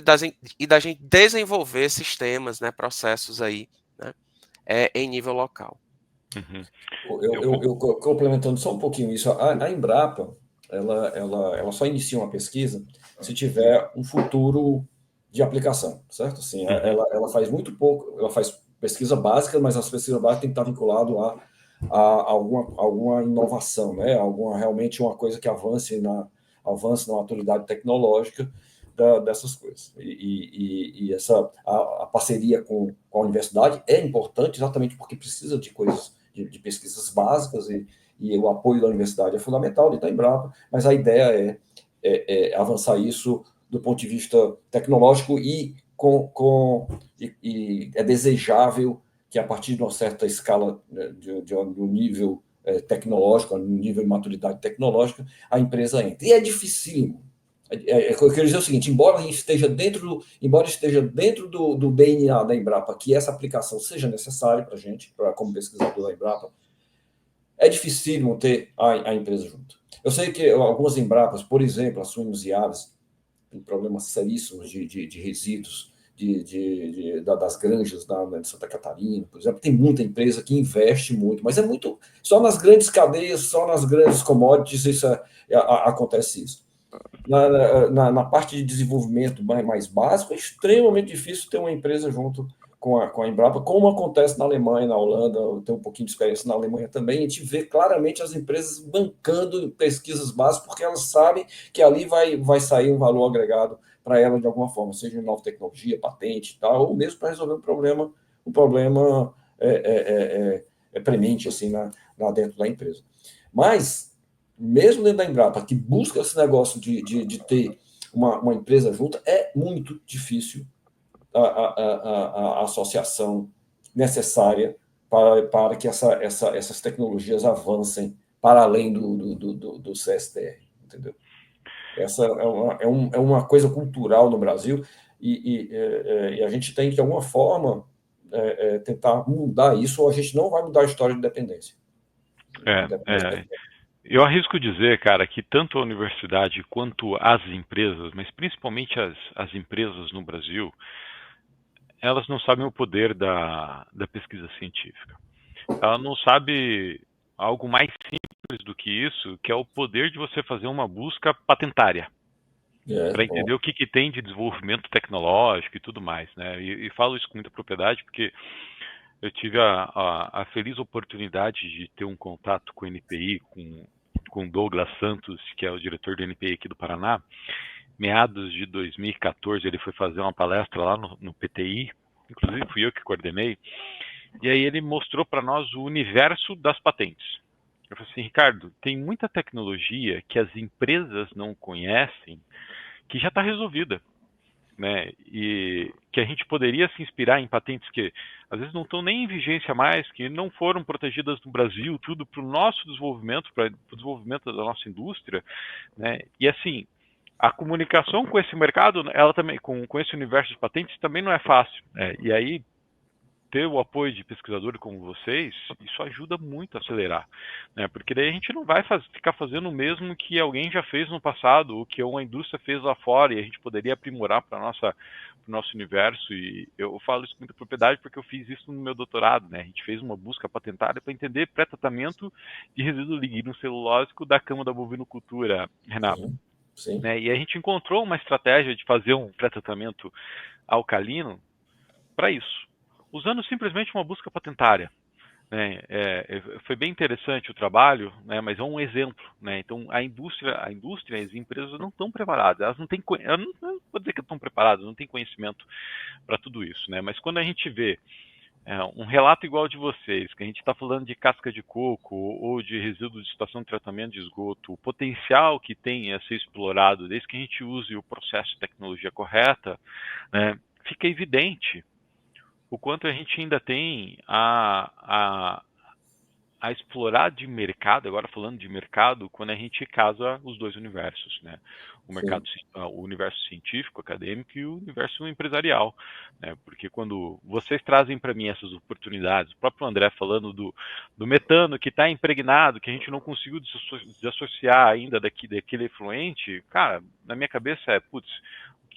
e da gente desenvolver sistemas, né, processos aí, né, em nível local. Uhum. Eu complementando só um pouquinho isso, a Embrapa, ela só inicia uma pesquisa se tiver um futuro de aplicação, certo? Assim, ela faz muito pouco, ela faz pesquisa básica, mas as pesquisas básicas têm que estar vinculado a alguma inovação, né? Realmente uma coisa que avance na maturidade tecnológica dessas coisas. E a parceria com a universidade é importante exatamente porque precisa de coisas de pesquisas básicas e o apoio da universidade é fundamental, de Embrapa, mas a ideia é avançar isso do ponto de vista tecnológico e é desejável que a partir de uma certa escala, né, de um nível tecnológico, um nível de maturidade tecnológica, a empresa entre. E é dificílimo. Eu quero dizer o seguinte, embora esteja dentro do DNA da Embrapa que essa aplicação seja necessária para a gente, como pesquisador da Embrapa, é dificílimo ter a empresa junto. Eu sei que algumas Embrapas, por exemplo, a Suínos e Aves, têm problemas seríssimos de resíduos das granjas de Santa Catarina, por exemplo. Tem muita empresa que investe muito, mas é muito só nas grandes cadeias, só nas grandes commodities acontece isso. Na parte de desenvolvimento mais básico, é extremamente difícil ter uma empresa junto com a Embrapa, como acontece na Alemanha, na Holanda, eu tenho um pouquinho de experiência na Alemanha também, a gente vê claramente as empresas bancando pesquisas básicas, porque elas sabem que ali vai sair um valor agregado para ela de alguma forma, seja em nova tecnologia, patente e tal, ou mesmo para resolver um problema premente assim, dentro da empresa. Mas mesmo dentro da Embrapa, que busca esse negócio de ter uma empresa junta, é muito difícil a associação necessária para que essas tecnologias avancem para além do CSTR, entendeu? Essa é uma coisa cultural no Brasil e a gente tem que, de alguma forma, tentar mudar isso, ou a gente não vai mudar a história de independência. Eu arrisco dizer, cara, que tanto a universidade quanto as empresas, mas principalmente as empresas no Brasil, elas não sabem o poder da pesquisa científica. Ela não sabe algo mais simples do que isso, que é o poder de você fazer uma busca patentária. Para entender o que tem de desenvolvimento tecnológico e tudo mais, né? E falo isso com muita propriedade porque eu tive a feliz oportunidade de ter um contato com o NPI, com Douglas Santos, que é o diretor do NPI aqui do Paraná. Meados de 2014, ele foi fazer uma palestra lá no PTI, inclusive fui eu que coordenei, e aí ele mostrou para nós o universo das patentes. Eu falei assim, Ricardo, tem muita tecnologia que as empresas não conhecem, que já está resolvida, né? E que a gente poderia se inspirar em patentes que às vezes não estão nem em vigência mais, que não foram protegidas no Brasil, tudo para o nosso desenvolvimento, para o desenvolvimento da nossa indústria, né? E assim, a comunicação com esse mercado, ela também, com esse universo de patentes, também não é fácil, né? E aí ter o apoio de pesquisadores como vocês, isso ajuda muito a acelerar, né? Porque daí a gente não vai ficar fazendo o mesmo que alguém já fez no passado, ou que uma indústria fez lá fora, e a gente poderia aprimorar para o nosso universo. E eu falo isso com muita propriedade porque eu fiz isso no meu doutorado, né? A gente fez uma busca patentada para entender pré-tratamento de resíduo lignocelulósico da cama da bovinocultura, Renato. Sim. Né? E a gente encontrou uma estratégia de fazer um pré-tratamento alcalino para isso, usando simplesmente uma busca patentária. Né? Foi bem interessante o trabalho, né? Mas é um exemplo. Né? Então, a indústria e as empresas não estão preparadas. Elas não têm, eu não vou dizer que estão preparadas, não têm conhecimento para tudo isso. Né? Mas quando a gente vê um relato igual de vocês, que a gente está falando de casca de coco ou de resíduo de estação de tratamento de esgoto, o potencial que tem a ser explorado desde que a gente use o processo de tecnologia correta, né? Fica evidente o quanto a gente ainda tem a explorar de mercado, agora falando de mercado, quando a gente casa os dois universos, né? O universo científico, acadêmico e o universo empresarial, né? Porque quando vocês trazem para mim essas oportunidades, o próprio André falando do metano que está impregnado, que a gente não conseguiu desassociar ainda daquele efluente, cara, na minha cabeça putz,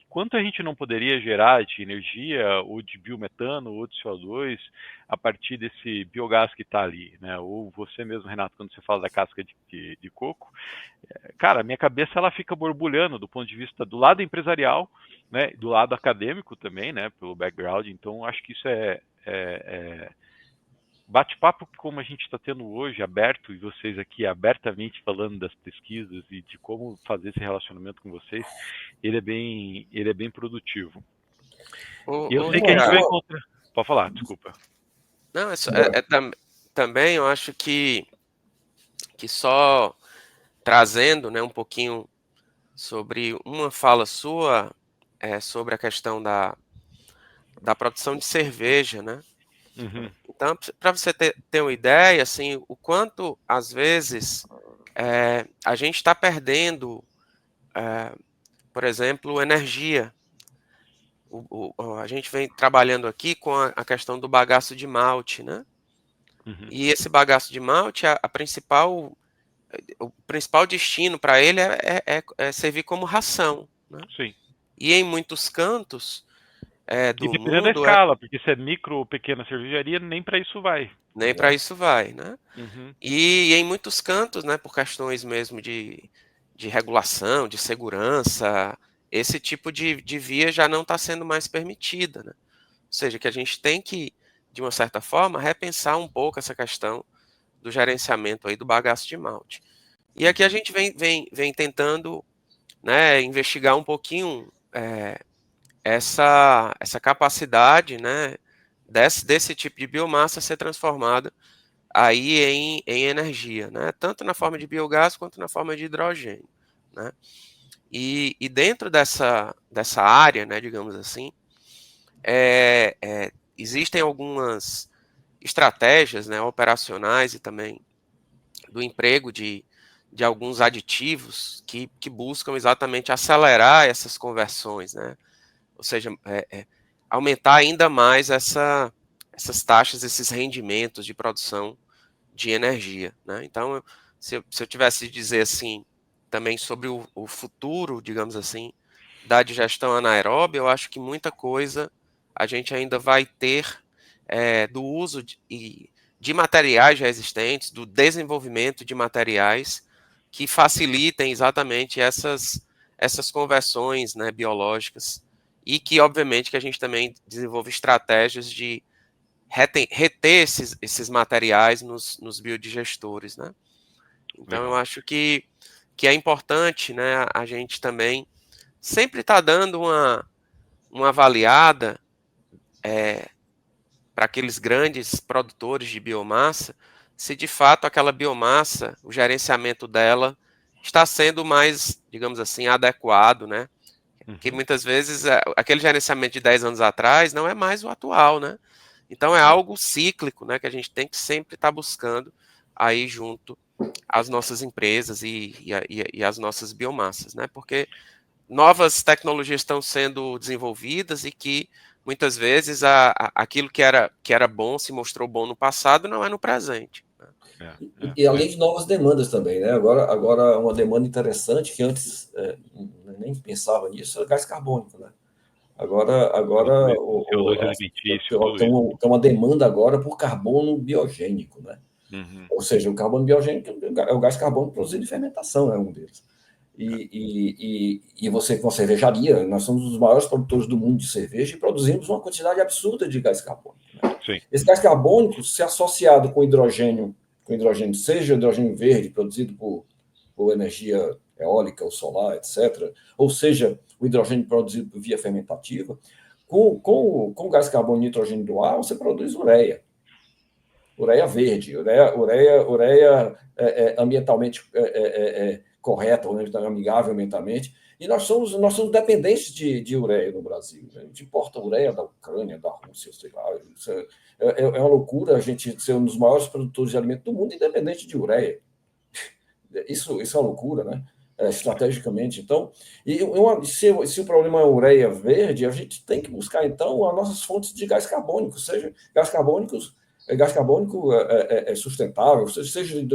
quanto a gente não poderia gerar de energia ou de biometano ou de CO2 a partir desse biogás que está ali, né? Ou você mesmo, Renato, quando você fala da casca de coco, cara, a minha cabeça ela fica borbulhando do ponto de vista do lado empresarial, né? Do lado acadêmico também, né? Pelo background. Então, acho que isso bate-papo como a gente está tendo hoje, aberto, e vocês aqui abertamente falando das pesquisas e de como fazer esse relacionamento com vocês, ele é bem produtivo. E eu sei que a gente vai encontrar... Pode falar, desculpa. Não, também eu acho que só trazendo, né, um pouquinho sobre uma fala sua, sobre a questão da produção de cerveja, né? Uhum. Então, para você ter uma ideia, assim, o quanto, às vezes, a gente está perdendo, por exemplo, energia. A gente vem trabalhando aqui com a questão do bagaço de malte, né? Uhum. E esse bagaço de malte, o principal destino para ele é servir como ração, né? Sim. E em muitos cantos do e dependendo mundo... da escala, porque se é micro ou pequena cervejaria, nem para isso vai. Nem para isso vai, né? Uhum. E em muitos cantos, né, por questões mesmo de regulação, de segurança, esse tipo de via já não está sendo mais permitida, né? Ou seja, que a gente tem que, de uma certa forma, repensar um pouco essa questão do gerenciamento aí do bagaço de malte. E aqui a gente vem tentando, né, investigar um pouquinho essa capacidade, né, desse tipo de biomassa ser transformada aí em energia, né? Tanto na forma de biogás quanto na forma de hidrogênio, né? E dentro dessa área, né, digamos assim, existem algumas estratégias, né, operacionais e também do emprego de alguns aditivos que buscam exatamente acelerar essas conversões, né? Ou seja, aumentar ainda mais essas taxas, esses rendimentos de produção de energia, né? Então, se eu tivesse de dizer assim, também sobre o futuro, digamos assim, da digestão anaeróbia, eu acho que muita coisa a gente ainda vai ter do uso de materiais já existentes, do desenvolvimento de materiais que facilitem exatamente essas conversões, né, biológicas e que, obviamente, que a gente também desenvolve estratégias de reter esses materiais nos biodigestores, né? Então, eu Legal. acho que é importante, né, a gente também sempre estar dando uma avaliada para aqueles grandes produtores de biomassa, se de fato aquela biomassa, o gerenciamento dela está sendo mais, digamos assim, adequado, né? Que Uhum. muitas vezes aquele gerenciamento de 10 anos atrás não é mais o atual, né? Então é Exato. algo cíclico, né? Que a gente tem que sempre estar buscando aí junto às nossas empresas e às nossas biomassas, né? Porque novas tecnologias estão sendo desenvolvidas e que muitas vezes aquilo que era bom, se mostrou bom no passado, não é no presente, né? E além de novas demandas também, né? Agora uma demanda interessante que antes nem pensava nisso, é o gás carbônico, né? Agora CO2 alimentício, tudo tem isso. tem uma demanda agora por carbono biogênico, né? Uhum. Ou seja, o carbono biogênico é o gás carbônico produzido em fermentação, é um deles. E você com a cervejaria, nós somos os maiores produtores do mundo de cerveja e produzimos uma quantidade absurda de gás carbônico, né? Sim. Esse gás carbônico, se associado com hidrogênio, seja hidrogênio verde, produzido por energia eólica ou solar, etc., ou seja, o hidrogênio produzido por via fermentativa, com o gás carbônico e nitrogênio do ar, você produz ureia verde, ureia ambientalmente correta, amigável ambientalmente. E nós somos dependentes de ureia no Brasil. A gente importa ureia da Ucrânia, da Rússia, sei lá. Isso é uma loucura a gente ser um dos maiores produtores de alimentos do mundo independente de ureia. Isso é uma loucura, né? Estrategicamente. Então, se o problema é a ureia verde, a gente tem que buscar, então, as nossas fontes de gás carbônico, seja gás carbônico sustentável, seja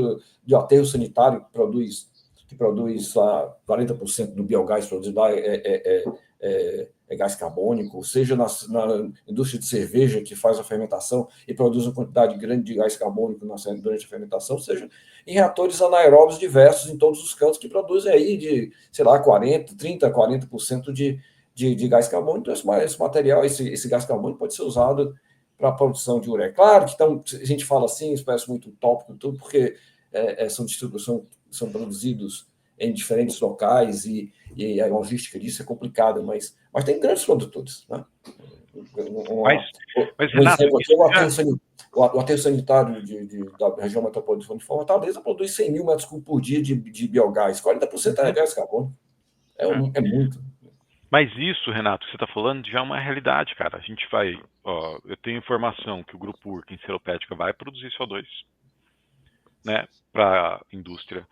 de aterro sanitário que produz lá 40% do biogás produzido lá gás carbônico, seja na indústria de cerveja que faz a fermentação e produz uma quantidade grande de gás carbônico durante a fermentação, seja em reatores anaeróbios diversos em todos os cantos que produzem aí de, sei lá, 40% de gás carbônico. Então, esse material, esse gás carbônico pode ser usado para a produção de ureia. Claro que então, a gente fala assim, isso parece muito utópico, tudo, porque são produzidos em diferentes locais e a logística disso é complicada, mas tem grandes produtores, né? Mas Um Renato, exemplo aqui isso é já... o aterro sanitário da região metropolitana de Fortaleza produz 100 mil metros cúbicos por dia de biogás. 40% é gás carbônico. É. É muito. Mas isso, Renato, que você está falando, já é uma realidade, cara. A gente vai. Ó, eu tenho informação que o grupo Urca em Seropédica vai produzir CO2, né, para a indústria.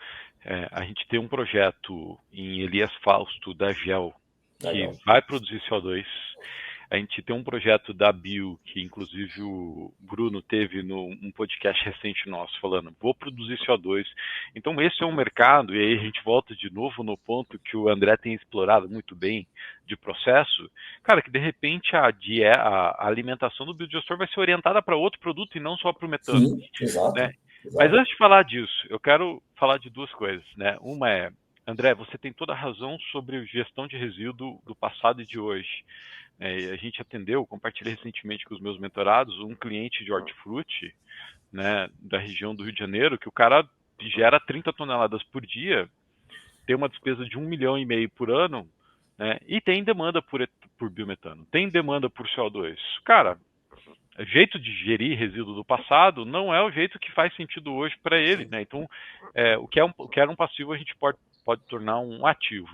A gente tem um projeto em Elias Fausto, da GEL, que Legal. vai produzir CO2. A gente tem um projeto da Bio, que inclusive o Bruno teve num podcast recente nosso, falando, vou produzir CO2. Então esse é um mercado, e aí a gente volta de novo no ponto que o André tem explorado muito bem, de processo, cara, que de repente a alimentação do biodigestor vai ser orientada para outro produto e não só para o metano, Sim, exato. né? Mas Exato. antes de falar disso, eu quero falar de duas coisas, né? Uma é, André, você tem toda a razão sobre gestão de resíduo do passado e de hoje. A gente atendeu, compartilhei recentemente com os meus mentorados, um cliente de hortifruti, né, da região do Rio de Janeiro, que o cara gera 30 toneladas por dia, tem uma despesa de 1,5 milhão por ano, né, e tem demanda por biometano, tem demanda por CO2. Cara, jeito de gerir resíduo do passado não é o jeito que faz sentido hoje para ele, né? Então, o que era um passivo a gente pode tornar um ativo.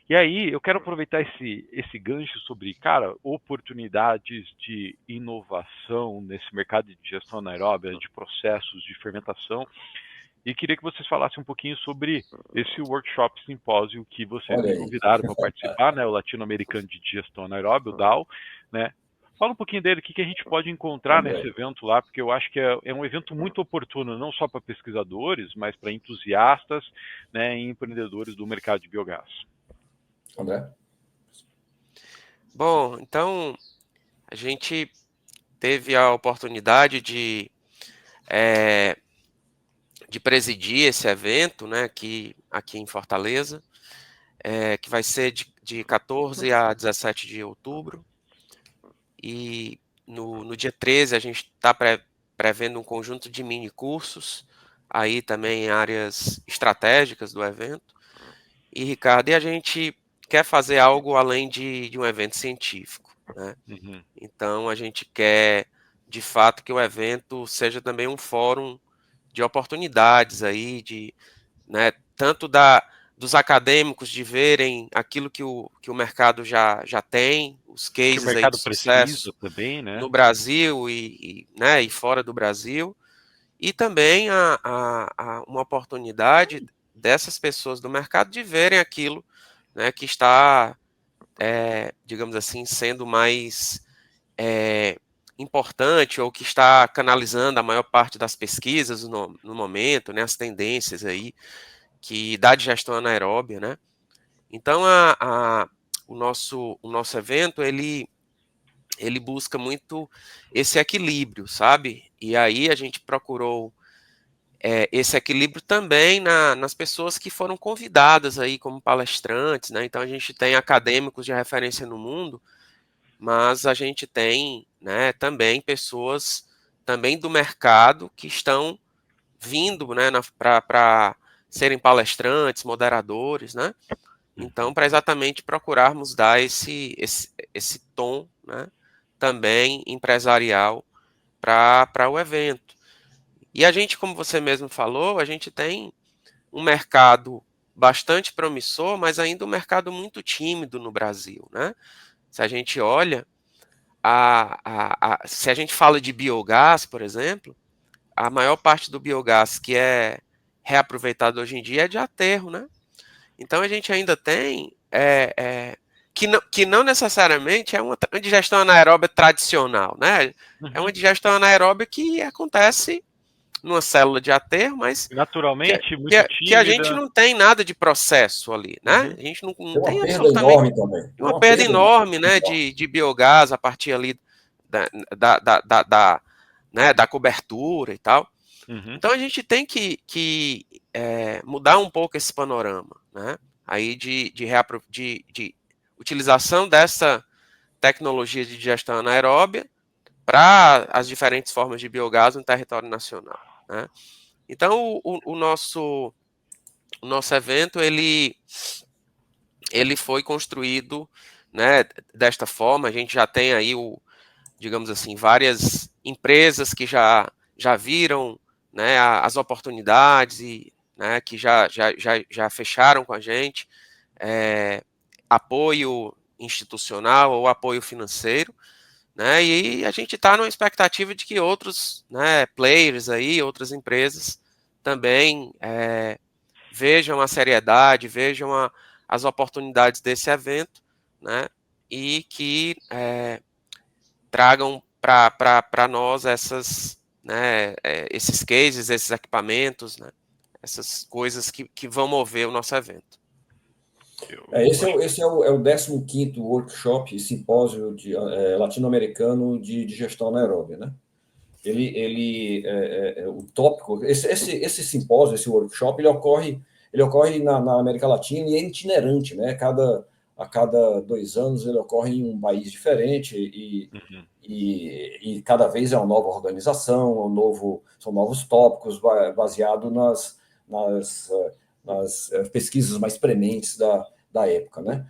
E aí eu quero aproveitar esse gancho sobre, cara, oportunidades de inovação nesse mercado de digestão anaeróbia, de processos de fermentação, e queria que vocês falassem um pouquinho sobre esse workshop simpósio que vocês me convidaram para participar, né, o Latino-Americano de Digestão Anaeróbia, o DAO, né? Fala um pouquinho dele, o que a gente pode encontrar nesse evento lá, porque eu acho que é um evento muito oportuno, não só para pesquisadores, mas para entusiastas, né, e empreendedores do mercado de biogás. André? Bom, então a gente teve a oportunidade de presidir esse evento, né, aqui em Fortaleza, que vai ser de 14 a 17 de outubro. E no dia 13 a gente está prevendo um conjunto de mini cursos, aí também em áreas estratégicas do evento. E, Ricardo, a gente quer fazer algo além de um evento científico, né? Uhum. Então a gente quer, de fato, que o evento seja também um fórum de oportunidades aí, né, tanto dos acadêmicos de verem aquilo que o mercado já tem, os cases aí de sucesso também, né? no Brasil né, e fora do Brasil, e também uma oportunidade dessas pessoas do mercado de verem aquilo, né, que está, digamos assim, sendo mais importante, ou que está canalizando a maior parte das pesquisas no momento, né, as tendências aí que da digestão anaeróbia, né? Então o nosso evento ele busca muito esse equilíbrio, sabe? E aí a gente procurou esse equilíbrio também nas pessoas que foram convidadas aí como palestrantes, né? Então a gente tem acadêmicos de referência no mundo, mas a gente tem, né, também pessoas também do mercado que estão vindo, né, para serem palestrantes, moderadores, né? Então, para exatamente procurarmos dar esse tom, né, também empresarial para o evento. E a gente, como você mesmo falou, a gente tem um mercado bastante promissor, mas ainda um mercado muito tímido no Brasil, né? Se a gente olha, se a gente fala de biogás, por exemplo, a maior parte do biogás que é reaproveitado hoje em dia é de aterro, né? Então a gente ainda tem que não necessariamente é uma digestão anaeróbia tradicional, né? Uhum. É uma digestão anaeróbia que acontece numa célula de aterro, mas naturalmente, muito tímida. Que a gente não tem nada de processo ali, né? Uhum. A gente não Tem uma tem perda absolutamente enorme também. uma perda enorme, né, de biogás a partir ali né, da cobertura e tal. Uhum. Então a gente tem que mudar um pouco esse panorama, né? Aí de utilização dessa tecnologia de digestão anaeróbia para as diferentes formas de biogás no território nacional, né? Então o nosso evento ele foi construído, né, desta forma. A gente já tem aí digamos assim, várias empresas que já viram, né, as oportunidades e, né, que já fecharam com a gente apoio institucional ou apoio financeiro, né, e a gente está numa expectativa de que outros, né, players aí, outras empresas também vejam a seriedade, vejam as oportunidades desse evento, né, e que tragam para nós né, esses cases, esses equipamentos, né, essas coisas que vão mover o nosso evento. Esse é o 15º workshop, simpósio latino-americano de gestão anaeróbia, né? O tópico, esse simpósio, esse workshop, ele ocorre na América Latina e é itinerante, né? A cada 2 anos ele ocorre em um país diferente e cada vez é uma nova organização, são novos tópicos baseado nas pesquisas mais prementes da época, né?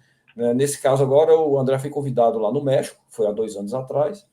Nesse caso agora, o André foi convidado lá no México, foi há 2 anos atrás,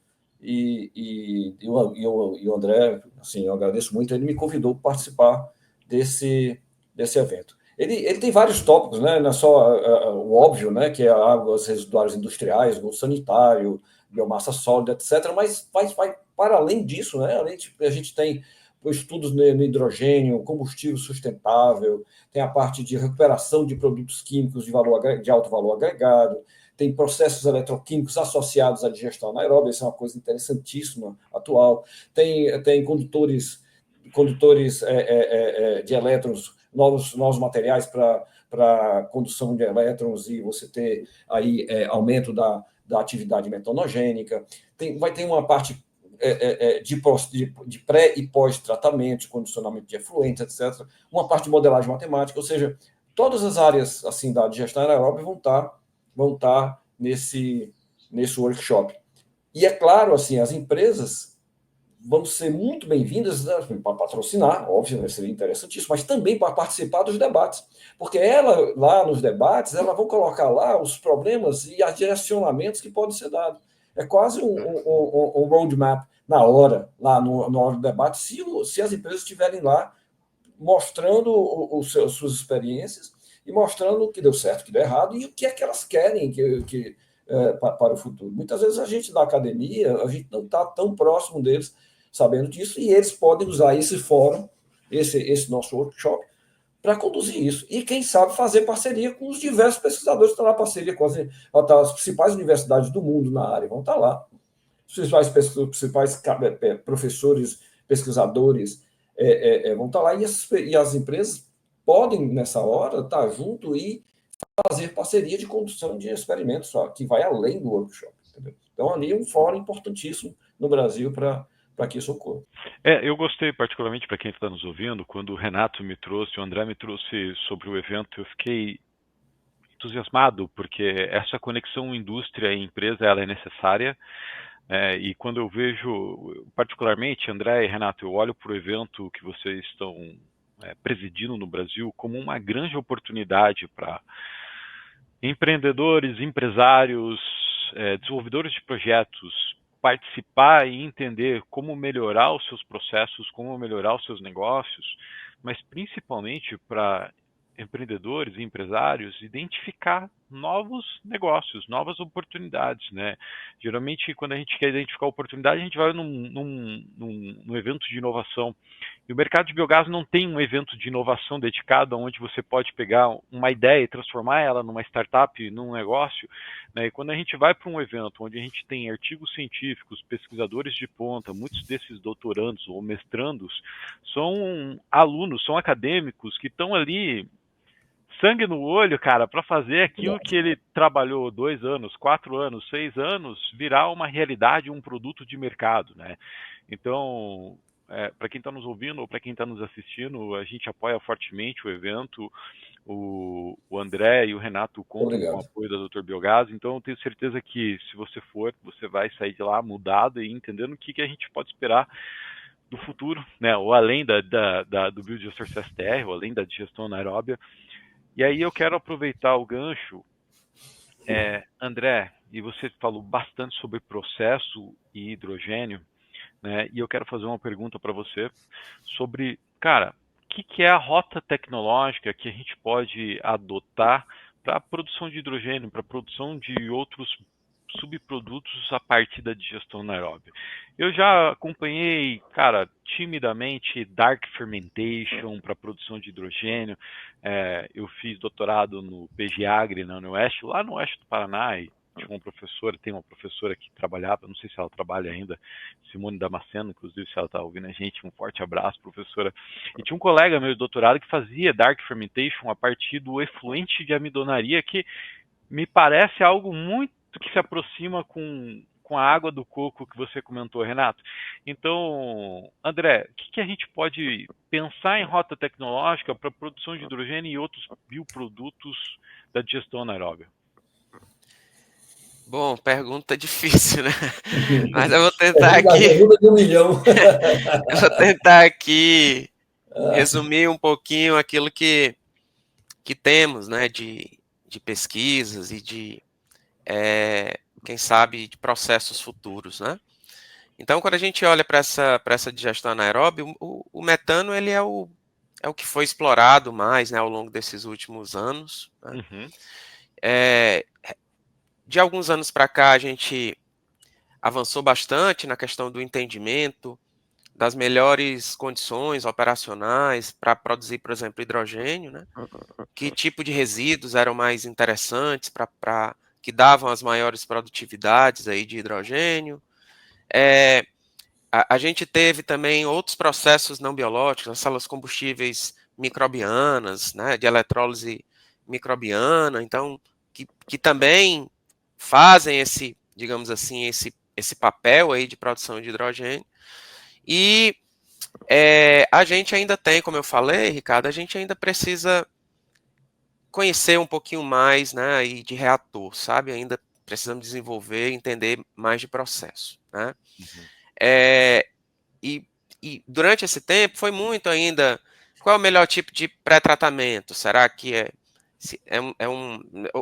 e o André, assim, eu agradeço muito, ele me convidou para participar desse evento. Ele tem vários tópicos, né? Não é só o óbvio, né? Que é águas residuárias industriais, esgoto sanitário, biomassa sólida, etc. Mas vai para além disso, né? Além de, a gente tem estudos no hidrogênio, combustível sustentável, tem a parte de recuperação de produtos químicos de alto valor agregado, tem processos eletroquímicos associados à digestão anaeróbica, isso é uma coisa interessantíssima atual. Tem condutores de elétrons, novos materiais para condução de elétrons, e você ter aí aumento da atividade metanogênica. Vai ter uma parte de pré- e pós-tratamento, de condicionamento de efluentes, etc. Uma parte de modelagem matemática, ou seja, todas as áreas assim da digestão anaeróbica vão estar nesse workshop. E é claro, assim, as empresas vão ser muito bem-vindas, né, para patrocinar, óbvio, né, seria interessantíssimo, mas também para participar dos debates, porque lá nos debates, ela vão colocar lá os problemas e os direcionamentos que podem ser dados. É quase um roadmap na hora, lá no hora do debate, se as empresas estiverem lá mostrando suas experiências e mostrando o que deu certo, o que deu errado e o que é que elas querem para o futuro. Muitas vezes a gente da academia, a gente não está tão próximo deles sabendo disso, e eles podem usar esse fórum, esse nosso workshop, para conduzir isso. E, quem sabe, fazer parceria com os diversos pesquisadores que estão lá, parceria com as principais universidades do mundo na área, vão estar lá. Os principais professores, pesquisadores vão estar lá, e as empresas podem, nessa hora, estar junto e fazer parceria de condução de experimentos, que vai além do workshop. Entendeu? Então, ali é um fórum importantíssimo no Brasil para que isso ocorra. Eu gostei particularmente, para quem está nos ouvindo, quando o Renato me trouxe, o André me trouxe sobre o evento, eu fiquei entusiasmado, porque essa conexão indústria e empresa ela é necessária. E quando eu vejo, particularmente, André e Renato, eu olho para o evento que vocês estão presidindo no Brasil como uma grande oportunidade para empreendedores, empresários, desenvolvedores de projetos participar e entender como melhorar os seus processos, como melhorar os seus negócios, mas principalmente para empreendedores e empresários identificar novos negócios, novas oportunidades, né? Geralmente, quando a gente quer identificar oportunidade, a gente vai num evento de inovação. E o mercado de biogás não tem um evento de inovação dedicado onde você pode pegar uma ideia e transformar ela numa startup, num negócio, né? E quando a gente vai para um evento onde a gente tem artigos científicos, pesquisadores de ponta, muitos desses doutorandos ou mestrandos são alunos, são acadêmicos que estão ali sangue no olho, cara, para fazer aquilo que ele trabalhou 2 anos, 4 anos, 6 anos, virar uma realidade, um produto de mercado, né? Então, para quem está nos ouvindo ou para quem está nos assistindo, a gente apoia fortemente o evento. O André e o Renato contam com o apoio da Dr. Biogás, então eu tenho certeza que se você for, você vai sair de lá mudado e entendendo o que a gente pode esperar do futuro, né? Ou além do Biodigester CSTR, ou além da digestão anaeróbia. E aí eu quero aproveitar o gancho, André, e você falou bastante sobre processo e hidrogênio, né? E eu quero fazer uma pergunta para você sobre, cara, o que é a rota tecnológica que a gente pode adotar para a produção de hidrogênio, para a produção de outros subprodutos a partir da digestão anaeróbia. Eu já acompanhei, cara, timidamente Dark Fermentation para produção de hidrogênio. Eu fiz doutorado no PGAgri, na Oeste, lá no oeste do Paraná, e tem uma professora que trabalhava, não sei se ela trabalha ainda, Simone Damasceno, inclusive se ela está ouvindo a gente, um forte abraço, professora. E tinha um colega meu de doutorado que fazia Dark Fermentation a partir do efluente de amidonaria, que me parece algo muito que se aproxima com a água do coco que você comentou, Renato. Então, André, o que a gente pode pensar em rota tecnológica para a produção de hidrogênio e outros bioprodutos da digestão anaeróbia? Bom, pergunta difícil, né? Mas eu vou tentar aqui. Pergunta de 1 milhão. Eu vou tentar aqui resumir um pouquinho aquilo que temos, né, de pesquisas e de, quem sabe, de processos futuros, né? Então, quando a gente olha para essa digestão anaeróbia, o metano ele é o que foi explorado mais, né, ao longo desses últimos anos, né? Uhum. De alguns anos para cá, a gente avançou bastante na questão do entendimento das melhores condições operacionais para produzir, por exemplo, hidrogênio, né? Que tipo de resíduos eram mais interessantes para que davam as maiores produtividades aí de hidrogênio. A gente teve também outros processos não biológicos, as células combustíveis microbianas, né, de eletrólise microbiana, então, que também fazem esse, digamos assim, esse papel aí de produção de hidrogênio. E a gente ainda tem, como eu falei, Ricardo, a gente ainda precisa conhecer um pouquinho mais, né, aí de reator, sabe? Ainda precisamos desenvolver, entender mais de processo, né? Uhum. É, e, e durante esse tempo foi muito ainda qual é o melhor tipo de pré-tratamento? Será que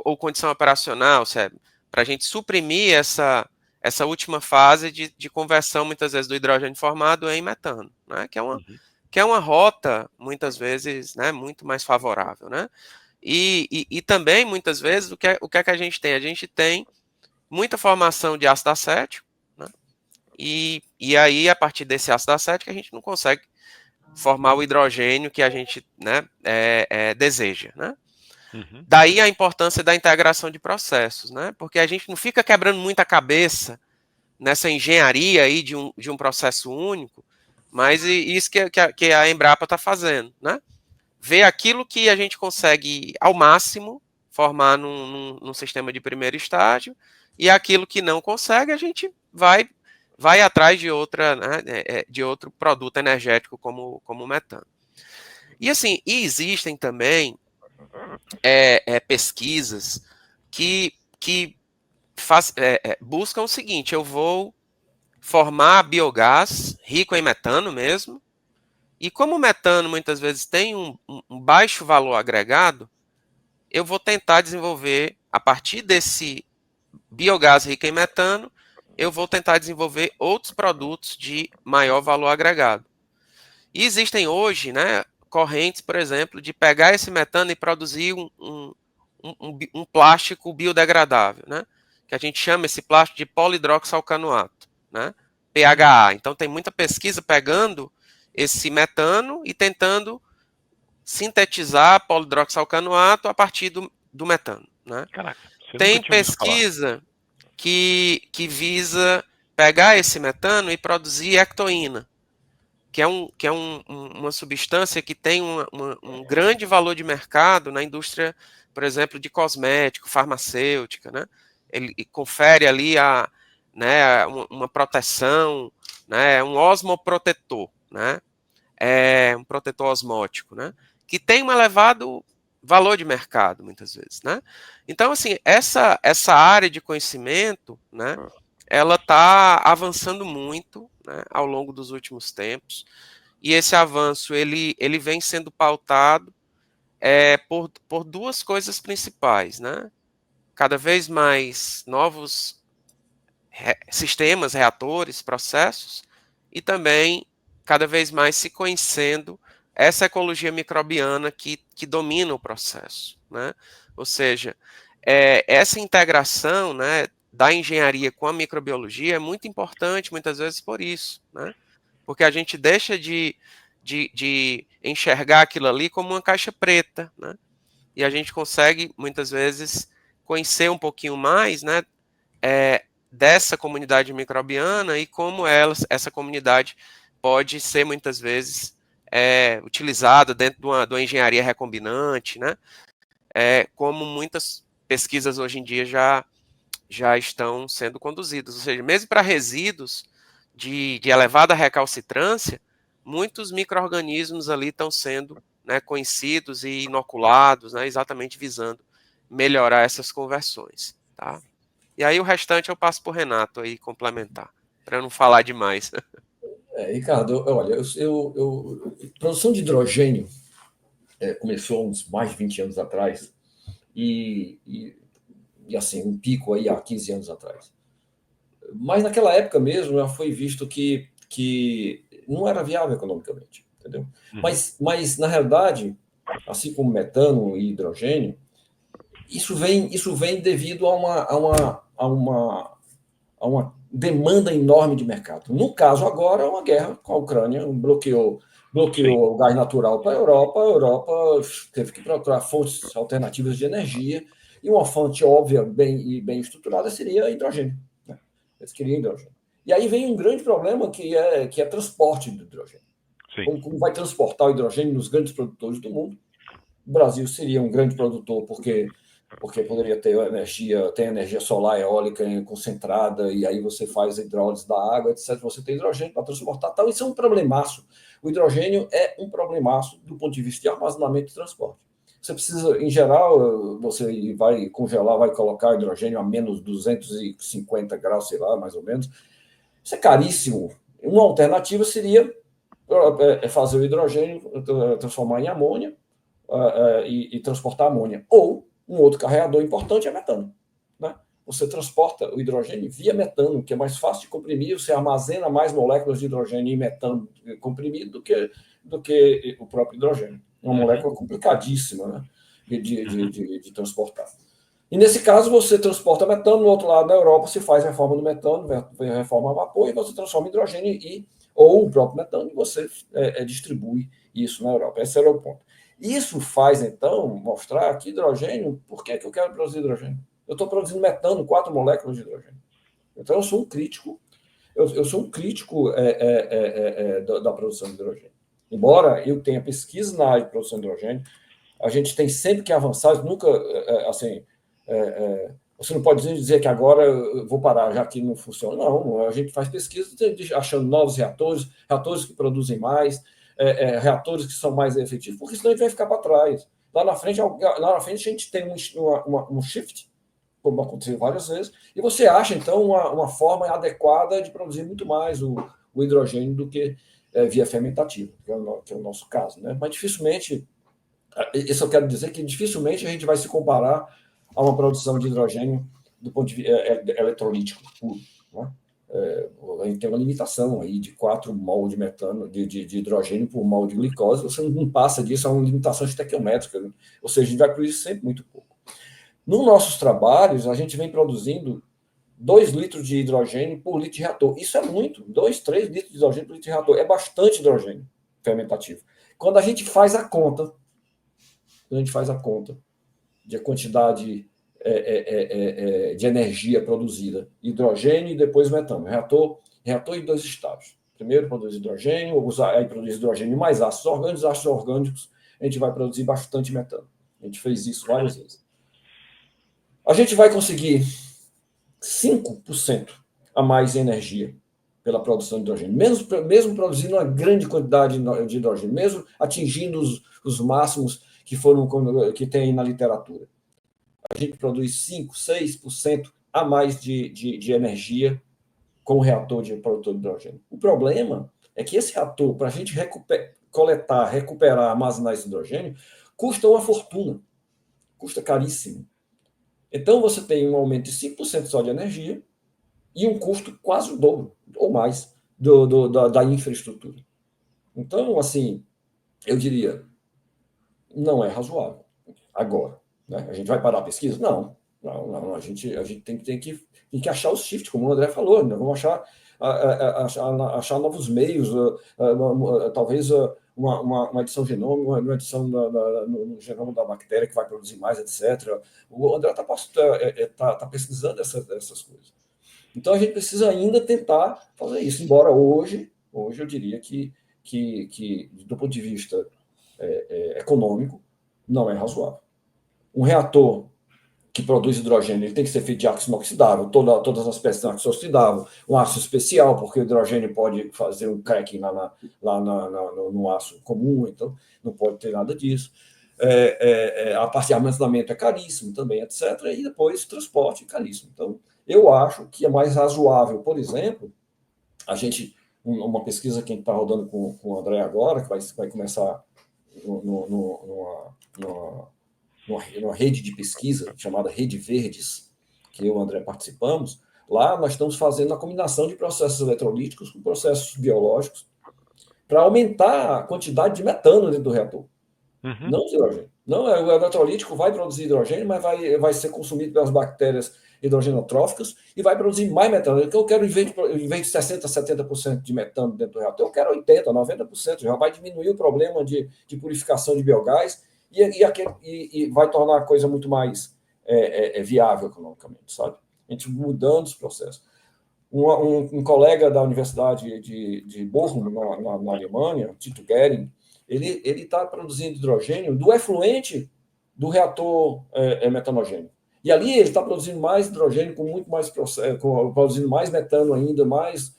ou condição operacional, para a gente suprimir essa última fase de conversão, muitas vezes, do hidrogênio formado em metano, né? Uhum. Que é uma rota, muitas vezes, né, muito mais favorável, né? E também, muitas vezes, o que é que a gente tem? A gente tem muita formação de ácido acético, né? E aí, a partir desse ácido acético, a gente não consegue formar o hidrogênio que a gente, né, deseja, né? Uhum. Daí a importância da integração de processos, né? Porque a gente não fica quebrando muita cabeça nessa engenharia aí de um processo único, mas isso que a Embrapa está fazendo, né? Ver aquilo que a gente consegue ao máximo formar num sistema de primeiro estágio e aquilo que não consegue a gente vai atrás de outra, né, de outro produto energético como o metano. E assim, existem também pesquisas que buscam o seguinte: eu vou formar biogás rico em metano mesmo, e como o metano muitas vezes tem um baixo valor agregado, eu vou tentar desenvolver, a partir desse biogás rico em metano, eu vou tentar desenvolver outros produtos de maior valor agregado. E existem hoje, né, correntes, por exemplo, de pegar esse metano e produzir um plástico biodegradável, né, que a gente chama esse plástico de polidroxalcanoato, né, PHA. Então tem muita pesquisa pegando esse metano e tentando sintetizar polidroxalcanoato a partir do metano, né? Caraca, você nunca Tem tinha ouvido falar. pesquisa que visa pegar esse metano e produzir ectoína, que é uma substância que tem um grande valor de mercado na indústria, por exemplo, de cosmético, farmacêutica, né? Ele confere ali né, uma proteção, né, um osmoprotetor, né? Um protetor osmótico, né? Que tem um elevado valor de mercado, muitas vezes, né? Então, assim, essa área de conhecimento, né? Ela está avançando muito, né, ao longo dos últimos tempos, e esse avanço ele vem sendo pautado por duas coisas principais, né? Cada vez mais novos sistemas, reatores, processos, e também cada vez mais se conhecendo essa ecologia microbiana que domina o processo, né? Ou seja, essa integração, né, da engenharia com a microbiologia é muito importante, muitas vezes por isso, né? Porque a gente deixa de enxergar aquilo ali como uma caixa preta, né? E a gente consegue, muitas vezes, conhecer um pouquinho mais, né, dessa comunidade microbiana e como essa comunidade pode ser, muitas vezes, utilizada dentro de uma engenharia recombinante, né? Como muitas pesquisas hoje em dia já estão sendo conduzidas. Ou seja, mesmo para resíduos de elevada recalcitrância, muitos micro-organismos ali estão sendo, né, conhecidos e inoculados, né, exatamente visando melhorar essas conversões. Tá? E aí o restante eu passo para o Renato aí complementar, para eu não falar demais. Ricardo, olha, produção de hidrogênio começou há uns mais de 20 anos atrás e assim, um pico aí há 15 anos atrás. Mas naquela época mesmo já foi visto que não era viável economicamente, entendeu? Mas na realidade, assim como metano e hidrogênio, isso vem devido a uma demanda enorme de mercado. No caso agora, uma guerra com a Ucrânia bloqueou o gás natural para a Europa teve que procurar fontes alternativas de energia, e uma fonte óbvia bem estruturada seria hidrogênio. Né? Eles queriam hidrogênio. E aí vem um grande problema que é transporte do hidrogênio. Como vai transportar o hidrogênio nos grandes produtores do mundo? O Brasil seria um grande produtor porque poderia ter energia solar, eólica concentrada, e aí você faz a hidrólise da água, etc. Você tem hidrogênio para transportar. Então, isso é um problemaço. O hidrogênio é um problemaço do ponto de vista de armazenamento e transporte. Você precisa, em geral, você vai congelar, vai colocar hidrogênio a menos 250 graus, sei lá, mais ou menos. Isso é caríssimo. Uma alternativa seria fazer o hidrogênio, transformar em amônia, e transportar amônia. Ou um outro carregador importante é metano. Né? Você transporta o hidrogênio via metano, que é mais fácil de comprimir, você armazena mais moléculas de hidrogênio e metano comprimido do que o próprio hidrogênio. Uma molécula complicadíssima, né? de transportar. E nesse caso, você transporta metano, no outro lado da Europa se faz reforma do metano, reforma a vapor, e você transforma hidrogênio ou o próprio metano, e você distribui isso na Europa. Esse era o ponto. Isso faz, então, mostrar que hidrogênio, por que eu quero produzir hidrogênio? Eu estou produzindo metano, 4 moléculas de hidrogênio. Então, eu sou um crítico, da produção de hidrogênio. Embora eu tenha pesquisa na área de produção de hidrogênio, a gente tem sempre que avançar, nunca, você não pode dizer que agora eu vou parar, já que não funciona. Não, a gente faz pesquisa achando novos reatores que produzem mais, reatores que são mais efetivos, porque senão a gente vai ficar para trás. Lá na frente a gente tem um shift, como aconteceu várias vezes, e você acha, então, uma forma adequada de produzir muito mais o hidrogênio do que via fermentativa, que é o nosso caso. Né? Mas dificilmente, isso eu quero dizer que dificilmente a gente vai se comparar a uma produção de hidrogênio do ponto de vista eletrolítico puro. Né? A gente tem uma limitação aí de 4 mol de metano, de hidrogênio por mol de glicose, você não passa disso, é uma limitação estequiométrica, né? Ou seja, a gente vai produzir sempre muito pouco. Nos nossos trabalhos, a gente vem produzindo 2 litros de hidrogênio por litro de reator. Isso é muito, 2, 3 litros de hidrogênio por litro de reator. É bastante hidrogênio fermentativo. Quando a gente faz a conta de quantidade de energia produzida, hidrogênio e depois metano. Reator em 2 estágios. Primeiro produz hidrogênio, aí produz hidrogênio mais ácidos orgânicos. Ácidos orgânicos, a gente vai produzir bastante metano. A gente fez isso várias vezes. A gente vai conseguir 5% a mais energia pela produção de hidrogênio, mesmo produzindo uma grande quantidade de hidrogênio, mesmo atingindo os máximos que tem na literatura. A gente produz 5%, 6% a mais de energia com o reator de produtor de hidrogênio. O problema é que esse reator, para a gente coletar, recuperar, armazenar esse hidrogênio, custa uma fortuna, custa caríssimo. Então, você tem um aumento de 5% só de energia e um custo quase o dobro, ou mais, da infraestrutura. Então, assim, eu diria, não é razoável. Agora, né? A gente vai parar a pesquisa? Não. A gente tem que achar os shifts, como o André falou, né? Vamos achar novos meios, talvez uma edição genômica, uma edição no genoma da bactéria que vai produzir mais, etc. O André está pesquisando essas coisas. Então, a gente precisa ainda tentar fazer isso, embora hoje eu diria que do ponto de vista econômico, não é razoável. Um reator que produz hidrogênio ele tem que ser feito de ácido inoxidável, todas as peças são ácido inoxidável, um ácido especial, porque o hidrogênio pode fazer um cracking no aço comum, então não pode ter nada disso. A parte de armazenamento é caríssimo também, etc. E depois transporte é caríssimo. Então, eu acho que é mais razoável, por exemplo, uma pesquisa que a gente está rodando com o André agora, que vai começar numa rede de pesquisa chamada Rede Verdes, que eu e o André participamos, Lá nós estamos fazendo a combinação de processos eletrolíticos com processos biológicos para aumentar a quantidade de metano dentro do reator. Não de hidrogênio. Não, o eletrolítico vai produzir hidrogênio, mas vai ser consumido pelas bactérias hidrogenotróficas e vai produzir mais metano. Eu quero, em vez de 60%, 70% de metano dentro do reator, eu quero 80%, 90%. Já vai diminuir o problema de purificação de biogás e vai tornar a coisa muito mais viável economicamente, sabe? A gente mudando os processos. Um colega da Universidade de Bochum, na Alemanha, Tito Gering, ele está produzindo hidrogênio do efluente do reator metanogênio. E ali ele está produzindo mais hidrogênio com muito mais processo, produzindo mais metano ainda, mais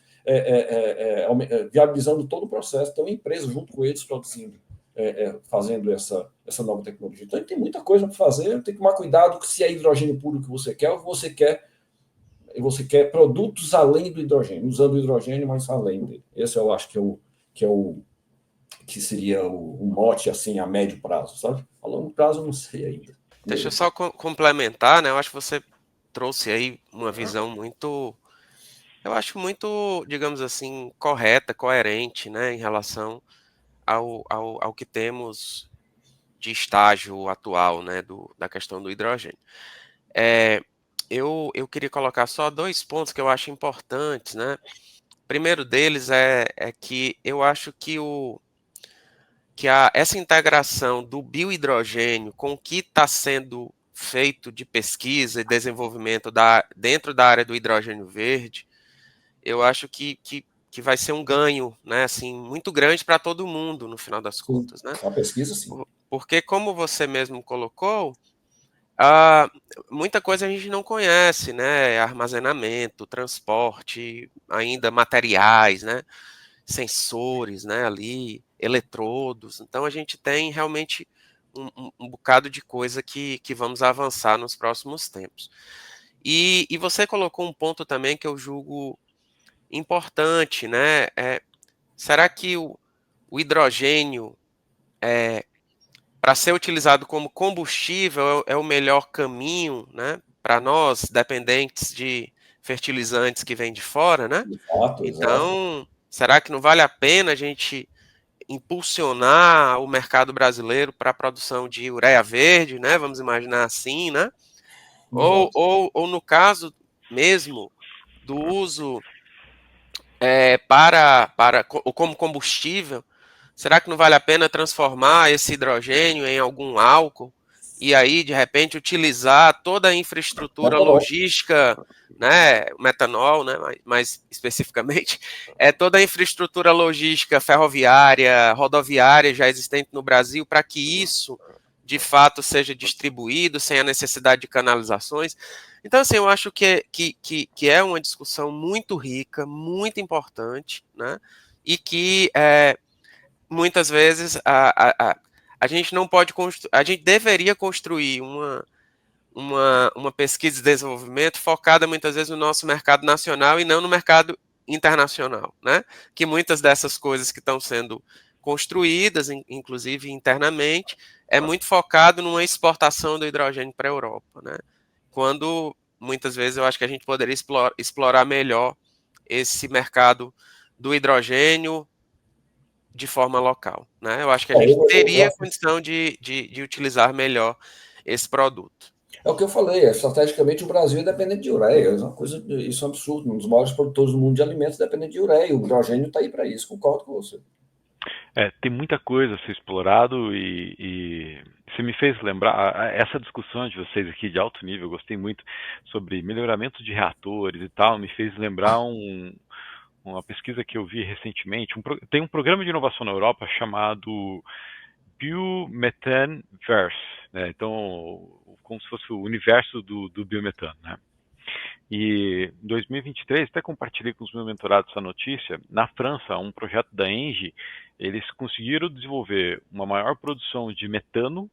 viabilizando todo o processo. Tem uma empresa junto com eles produzindo, fazendo essa nova tecnologia. Então, tem muita coisa para fazer. Tem que tomar cuidado se é hidrogênio puro que você quer ou você quer produtos além do hidrogênio, usando o hidrogênio, mas além dele. Esse eu acho que seria o mote assim a médio prazo, sabe? A longo prazo eu não sei ainda. Deixa eu só complementar, né? Eu acho que você trouxe aí uma visão muito, eu acho muito, digamos assim, correta, coerente, né, em relação ao que temos de estágio atual, né, da questão do hidrogênio. Eu queria colocar só 2 pontos que eu acho importantes, né? O primeiro deles é que eu acho que essa integração do biohidrogênio com o que está sendo feito de pesquisa e desenvolvimento dentro da área do hidrogênio verde, eu acho que vai ser um ganho, né, assim, muito grande para todo mundo, no final das contas, né? A pesquisa, sim. Porque, como você mesmo colocou, muita coisa a gente não conhece, né? Armazenamento, transporte, ainda materiais, né? Sensores, né? Ali, eletrodos. Então a gente tem realmente um bocado de coisa que vamos avançar nos próximos tempos. E você colocou um ponto também que eu julgo importante, né? Será que o hidrogênio para ser utilizado como combustível é o melhor caminho, né, para nós, dependentes de fertilizantes que vêm de fora, né? De fato, Então, será que não vale a pena a gente impulsionar o mercado brasileiro para a produção de ureia verde, né? Vamos imaginar assim, né? Ou no caso mesmo do uso como combustível, será que não vale a pena transformar esse hidrogênio em algum álcool e aí, de repente, utilizar toda a infraestrutura logística, né, metanol, né, mais especificamente, toda a infraestrutura logística ferroviária, rodoviária já existente no Brasil para que isso, de fato, seja distribuído sem a necessidade de canalizações? Então, assim, eu acho que é uma discussão muito rica, muito importante, né, e que muitas vezes a gente não pode a gente deveria construir uma pesquisa de desenvolvimento focada muitas vezes no nosso mercado nacional e não no mercado internacional, né? Que muitas dessas coisas que estão sendo construídas, inclusive internamente, é muito focado numa exportação do hidrogênio para a Europa, né? Quando muitas vezes eu acho que a gente poderia explorar melhor esse mercado do hidrogênio de forma local, né? Eu acho que a gente teria condição de utilizar melhor esse produto. É o que eu falei, estrategicamente o Brasil é dependente de ureia, isso é um absurdo, um dos maiores produtores do mundo de alimentos dependente de ureia, o hidrogênio está aí para isso, concordo com você. Tem muita coisa a ser explorado e você me fez lembrar, essa discussão de vocês aqui de alto nível, eu gostei muito sobre melhoramento de reatores e tal, me fez lembrar uma pesquisa que eu vi recentemente. Tem um programa de inovação na Europa chamado Biomethane-Verse, né? Então, como se fosse o universo do biometano, né? E em 2023, até compartilhei com os meus mentorados essa notícia, na França, um projeto da Engie, eles conseguiram desenvolver uma maior produção de metano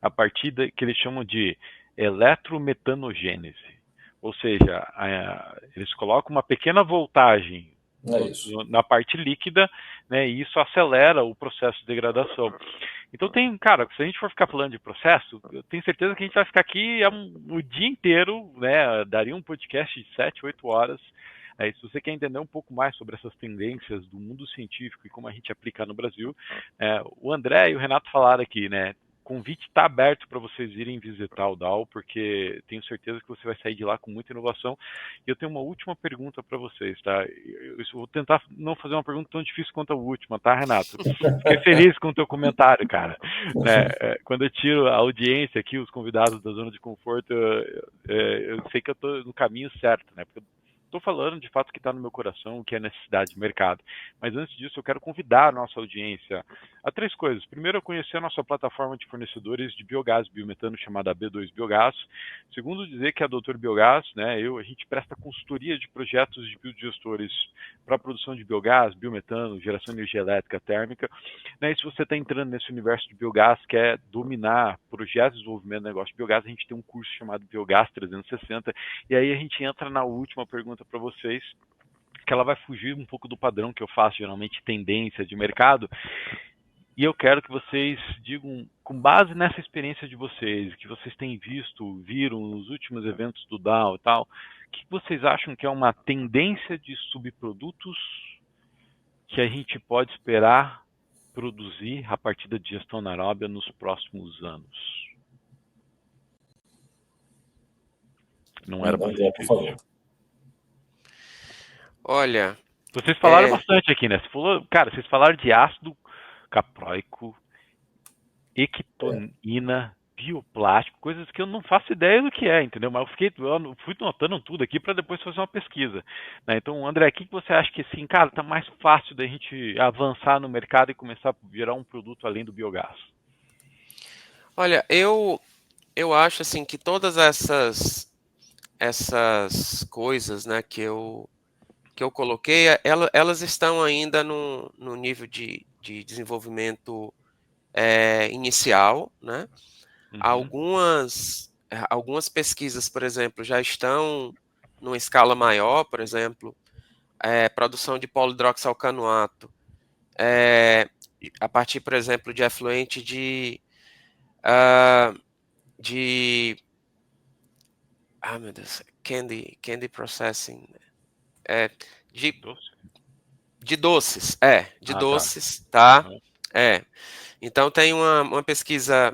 a partir que eles chamam de eletrometanogênese. Ou seja, eles colocam uma pequena voltagem na parte líquida, né, e isso acelera o processo de degradação. Então cara, se a gente for ficar falando de processo, eu tenho certeza que a gente vai ficar aqui o dia inteiro, né? Daria um podcast de 7, 8 horas. Se você quer entender um pouco mais sobre essas tendências do mundo científico e como a gente aplica no Brasil, o André e o Renato falaram aqui, né? O convite está aberto para vocês irem visitar o DAO, porque tenho certeza que você vai sair de lá com muita inovação. E eu tenho uma última pergunta para vocês, tá? Eu vou tentar não fazer uma pergunta tão difícil quanto a última, tá, Renato? Fiquei feliz com o teu comentário, cara. Quando eu tiro a audiência aqui, os convidados da zona de conforto, eu sei que eu estou no caminho certo, né? Porque estou falando de fato que está no meu coração, que é necessidade de mercado. Mas antes disso, eu quero convidar a nossa audiência a 3 coisas. Primeiro, a conhecer a nossa plataforma de fornecedores de biogás biometano chamada B2 Biogás. Segundo, dizer que a Doutor Biogás, né, a gente presta consultoria de projetos de biodigestores para a produção de biogás, biometano, geração de energia elétrica térmica. Né, e se você está entrando nesse universo de biogás, quer dominar projetos de desenvolvimento de negócio de biogás, a gente tem um curso chamado Biogás 360. E aí a gente entra na última pergunta para vocês, que ela vai fugir um pouco do padrão que eu faço, geralmente tendência de mercado. E eu quero que vocês digam, com base nessa experiência de vocês, que vocês têm viram nos últimos eventos do DAO e tal, o que vocês acham que é uma tendência de subprodutos que a gente pode esperar produzir a partir da digestão anaeróbia nos próximos anos? Não era para ser por favor. Olha, vocês falaram bastante aqui, né? Vocês falaram de ácido caproico, equitonina, bioplástico, coisas que eu não faço ideia do que é, entendeu? Mas eu fui notando tudo aqui para depois fazer uma pesquisa. Né? Então, André, o que você acha que, assim, cara, tá mais fácil da gente avançar no mercado e começar a virar um produto além do biogás? Olha, eu acho, assim, que todas essas coisas, né, que eu coloquei, elas estão ainda no nível de desenvolvimento inicial, né? Algumas pesquisas, por exemplo, já estão numa escala maior, por exemplo, produção de polidroxalcanoato, a partir, por exemplo, de efluente de meu Deus, candy processing, de doces, doces, tá? Então tem uma pesquisa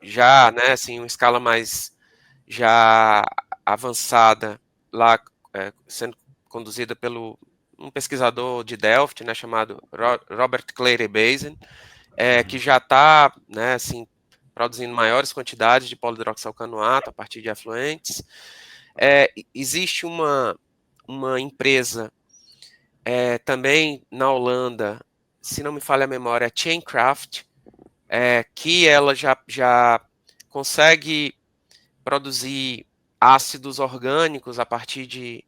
já, né, assim, uma escala mais já avançada lá, sendo conduzida pelo um pesquisador de Delft, né, chamado Robert Clary Basin, que já está, né, assim, produzindo maiores quantidades de polidroxalcanoato a partir de efluentes. Existe uma empresa também na Holanda, se não me falha a memória, Chaincraft, que ela já consegue produzir ácidos orgânicos a partir de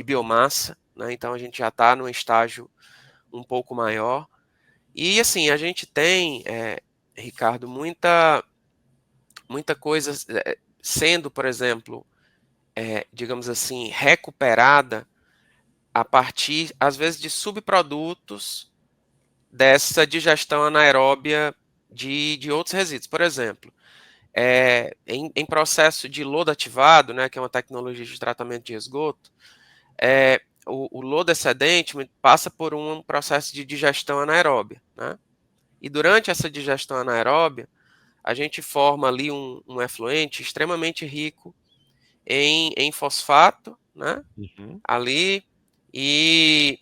biomassa, né? Então a gente já está num estágio um pouco maior. E assim, a gente tem, Ricardo, muita coisa sendo, por exemplo, digamos assim, recuperada a partir, às vezes, de subprodutos dessa digestão anaeróbia de outros resíduos. Por exemplo, em processo de lodo ativado, né, que é uma tecnologia de tratamento de esgoto, o lodo excedente passa por um processo de digestão anaeróbia, né? E durante essa digestão anaeróbia, a gente forma ali um efluente extremamente rico em fosfato, né? Ali, e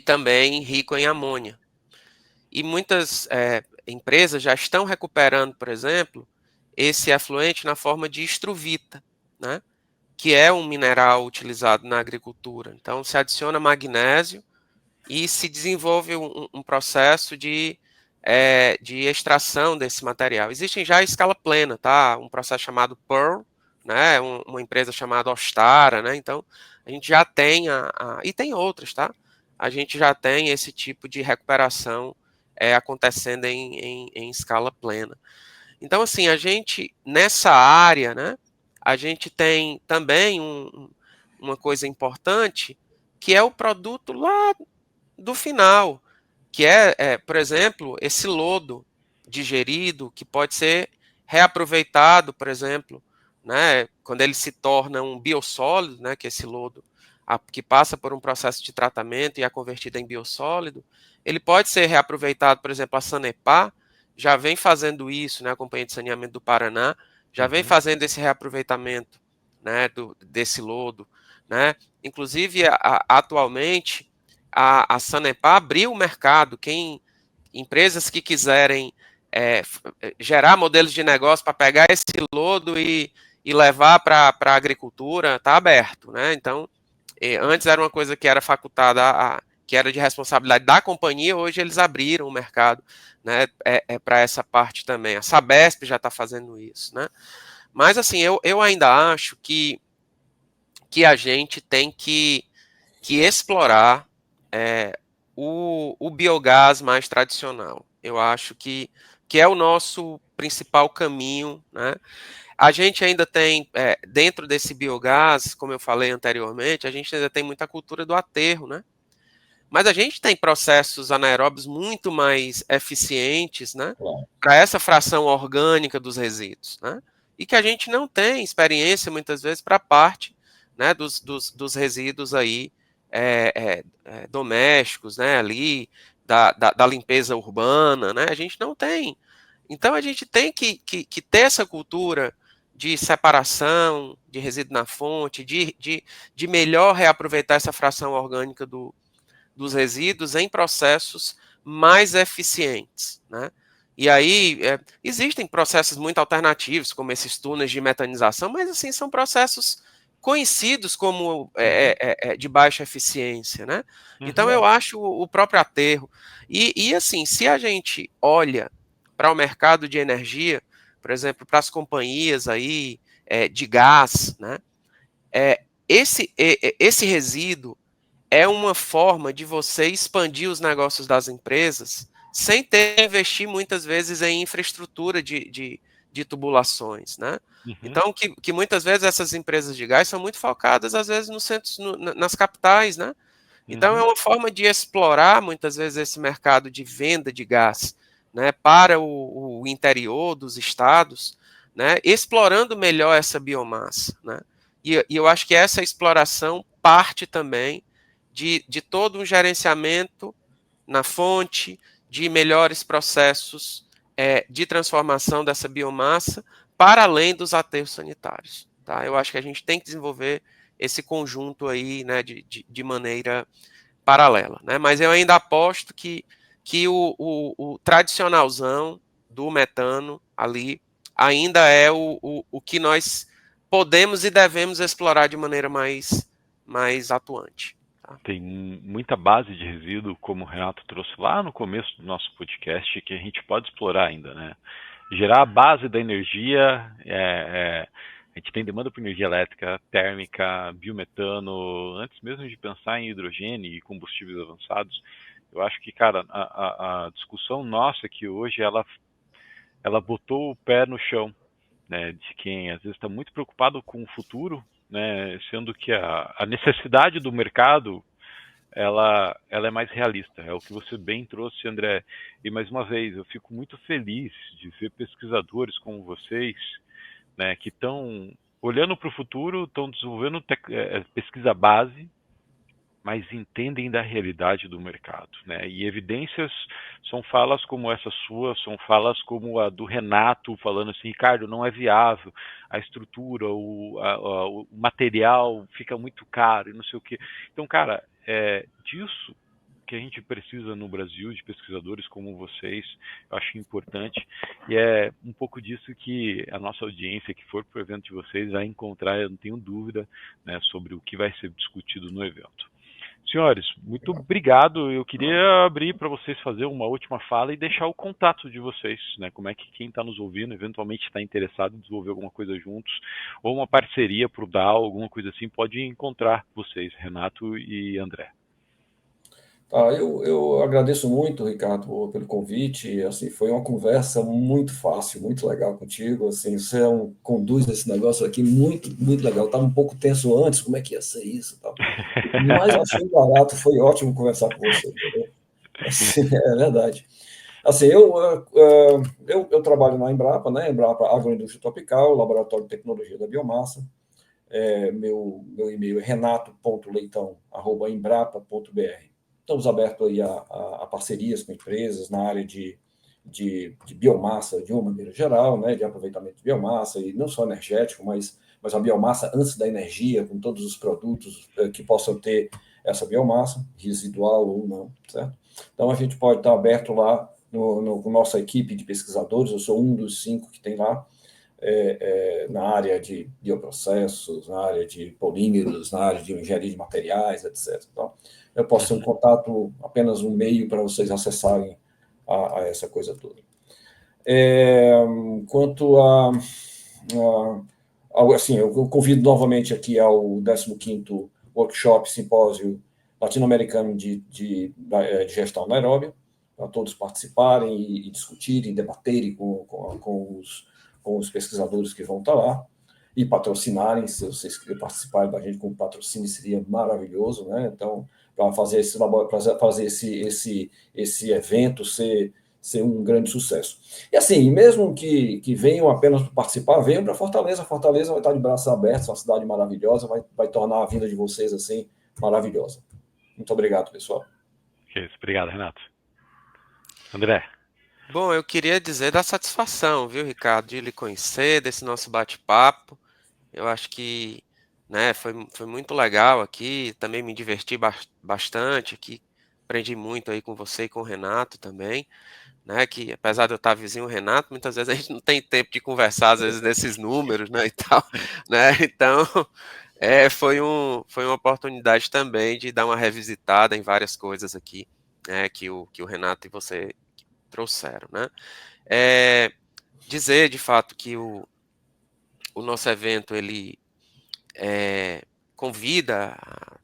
também rico em amônia. E muitas empresas já estão recuperando, por exemplo, esse efluente na forma de estruvita, né? Que é um mineral utilizado na agricultura. Então, se adiciona magnésio e se desenvolve um processo de extração desse material. Existem já a escala plena, tá? Um processo chamado Pearl, né? Uma empresa chamada Ostara, né? Então, a gente já tem e tem outras, tá? A gente já tem esse tipo de recuperação acontecendo em escala plena. Então, assim, a gente, nessa área, né? A gente tem também uma coisa importante, que é o produto lá do final, que é, por exemplo, esse lodo digerido que pode ser reaproveitado, por exemplo, né, quando ele se torna um biossólido, né, que é esse lodo que passa por um processo de tratamento e é convertido em biossólido, ele pode ser reaproveitado, por exemplo, a Sanepar já vem fazendo isso, né, a Companhia de Saneamento do Paraná, já vem fazendo esse reaproveitamento, né, desse lodo, né, inclusive atualmente a Sanepar abriu o mercado, empresas que quiserem gerar modelos de negócio para pegar esse lodo e levar para a agricultura, está aberto, né, então antes era uma coisa que era facultada, que era de responsabilidade da companhia, hoje eles abriram o mercado, né, para essa parte também. A Sabesp já está fazendo isso, né? Mas assim, eu ainda acho que a gente tem que explorar o biogás mais tradicional. Eu acho que é o nosso principal caminho, né? A gente ainda tem, dentro desse biogás, como eu falei anteriormente, a gente ainda tem muita cultura do aterro, né? Mas a gente tem processos anaeróbios muito mais eficientes, né? Claro. Para essa fração orgânica dos resíduos, né? E que a gente não tem experiência, muitas vezes, para a parte, né, dos resíduos aí domésticos, né? Ali, da limpeza urbana, né? A gente não tem. Então a gente tem que ter essa cultura de separação de resíduo na fonte, de melhor reaproveitar essa fração orgânica dos resíduos em processos mais eficientes, né? E aí existem processos muito alternativos, como esses túneis de metanização, mas assim são processos conhecidos como de baixa eficiência, né? Então eu acho o próprio aterro e assim, se a gente olha para o mercado de energia, por exemplo, para as companhias aí de gás, né? Esse resíduo é uma forma de você expandir os negócios das empresas sem ter que investir muitas vezes em infraestrutura de tubulações, né? Então, que muitas vezes essas empresas de gás são muito focadas, às vezes, nos centros, nas capitais, né? Então, é uma forma de explorar, muitas vezes, esse mercado de venda de gás, né, para o interior dos estados, né, explorando melhor essa biomassa, né? E eu acho que essa exploração parte também de todo um gerenciamento na fonte, de melhores processos de transformação dessa biomassa, para além dos aterros sanitários. Tá? Eu acho que a gente tem que desenvolver esse conjunto aí, né, de maneira paralela. Né? Mas eu ainda aposto que o tradicionalzão do metano ali ainda é o que nós podemos e devemos explorar de maneira mais atuante. Tem muita base de resíduo, como o Renato trouxe lá no começo do nosso podcast, que a gente pode explorar ainda, né? Gerar a base da energia, a gente tem demanda por energia elétrica, térmica, biometano, antes mesmo de pensar em hidrogênio e combustíveis avançados. Eu acho que, cara, a discussão nossa aqui hoje, ela botou o pé no chão, né, de quem às vezes está muito preocupado com o futuro, né, sendo que a necessidade do mercado ela é mais realista, é o que você bem trouxe, André. E mais uma vez, eu fico muito feliz de ver pesquisadores como vocês, né, que estão olhando para o futuro, estão desenvolvendo pesquisa base, mas entendem da realidade do mercado, né? E evidências são falas como essa sua, são falas como a do Renato, falando assim, Ricardo, não é viável, a estrutura, o material fica muito caro e não sei o quê. Então, cara, disso que a gente precisa no Brasil, de pesquisadores como vocês, eu acho importante, e é um pouco disso que a nossa audiência que for para o evento de vocês vai encontrar, eu não tenho dúvida, né, sobre o que vai ser discutido no evento. Senhores, muito obrigado. Eu queria abrir para vocês fazer uma última fala e deixar o contato de vocês, né? Como é que quem está nos ouvindo, eventualmente está interessado em desenvolver alguma coisa juntos, ou uma parceria para o DAO, alguma coisa assim, pode encontrar vocês, Renato e André. Tá, eu agradeço muito, Ricardo, pelo convite. Assim, foi uma conversa muito fácil, muito legal contigo. Assim, você conduz esse negócio aqui muito, muito legal. Estava um pouco tenso antes, como é que ia ser isso? Tal. Mas achei barato, foi ótimo conversar com você. Entendeu? É verdade. Assim, eu trabalho na Embrapa, né? Embrapa Agroindústria Tropical, Laboratório de Tecnologia da Biomassa. Meu e-mail é renato.leitão@embrapa.br. Estamos abertos aí a parcerias com empresas na área de biomassa de uma maneira geral, né? De aproveitamento de biomassa, e não só energético, mas a biomassa antes da energia, com todos os produtos que possam ter essa biomassa, residual ou não, certo? Então, a gente pode estar aberto lá com nossa equipe de pesquisadores. Eu sou um dos 5 que tem lá, na área de bioprocessos, na área de polímeros, na área de engenharia de materiais, etc. Então, eu posso ter um contato, apenas um meio para vocês acessarem a essa coisa toda. Quanto assim, eu convido novamente aqui ao 15º Workshop Simpósio Latino-Americano de Gestão Anaeróbia, para todos participarem e discutirem, debaterem com os pesquisadores que vão estar lá, e patrocinarem. Se vocês participarem da gente com patrocínio, seria maravilhoso, né? Então, para fazer esse evento ser um grande sucesso. E assim, mesmo que venham apenas para participar, venham para Fortaleza. Fortaleza vai estar de braços abertos, uma cidade maravilhosa, vai tornar a vida de vocês assim maravilhosa. Muito obrigado, pessoal. Isso, obrigado, Renato. André. Bom, eu queria dizer da satisfação, viu, Ricardo, de lhe conhecer, desse nosso bate-papo. Eu acho que, né, foi muito legal aqui, também me diverti bastante aqui, aprendi muito aí com você e com o Renato também, né, que apesar de eu estar vizinho o Renato, muitas vezes a gente não tem tempo de conversar, às vezes, desses números, né, e tal, né, então, foi uma oportunidade também de dar uma revisitada em várias coisas aqui, né, que o Renato e você trouxeram, né. Dizer, de fato, que o nosso evento, ele convida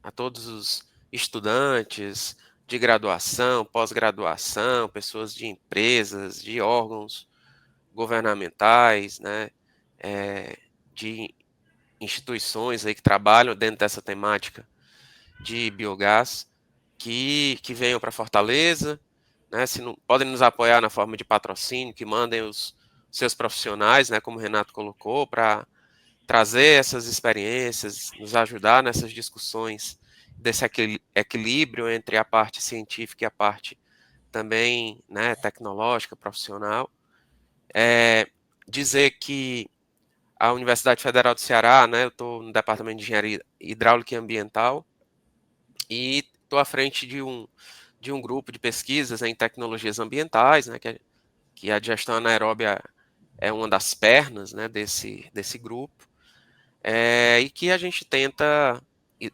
a todos os estudantes de graduação, pós-graduação, pessoas de empresas, de órgãos governamentais, né, de instituições aí que trabalham dentro dessa temática de biogás, que venham para Fortaleza, né, se não, podem nos apoiar na forma de patrocínio, que mandem os seus profissionais, né, como o Renato colocou, para trazer essas experiências, nos ajudar nessas discussões desse equilíbrio entre a parte científica e a parte também, né, tecnológica, profissional. Dizer que a Universidade Federal do Ceará, né, eu estou no Departamento de Engenharia Hidráulica e Ambiental e estou à frente de um grupo de pesquisas em tecnologias ambientais, né, que a digestão anaeróbia é uma das pernas, né, desse grupo. E que a gente tenta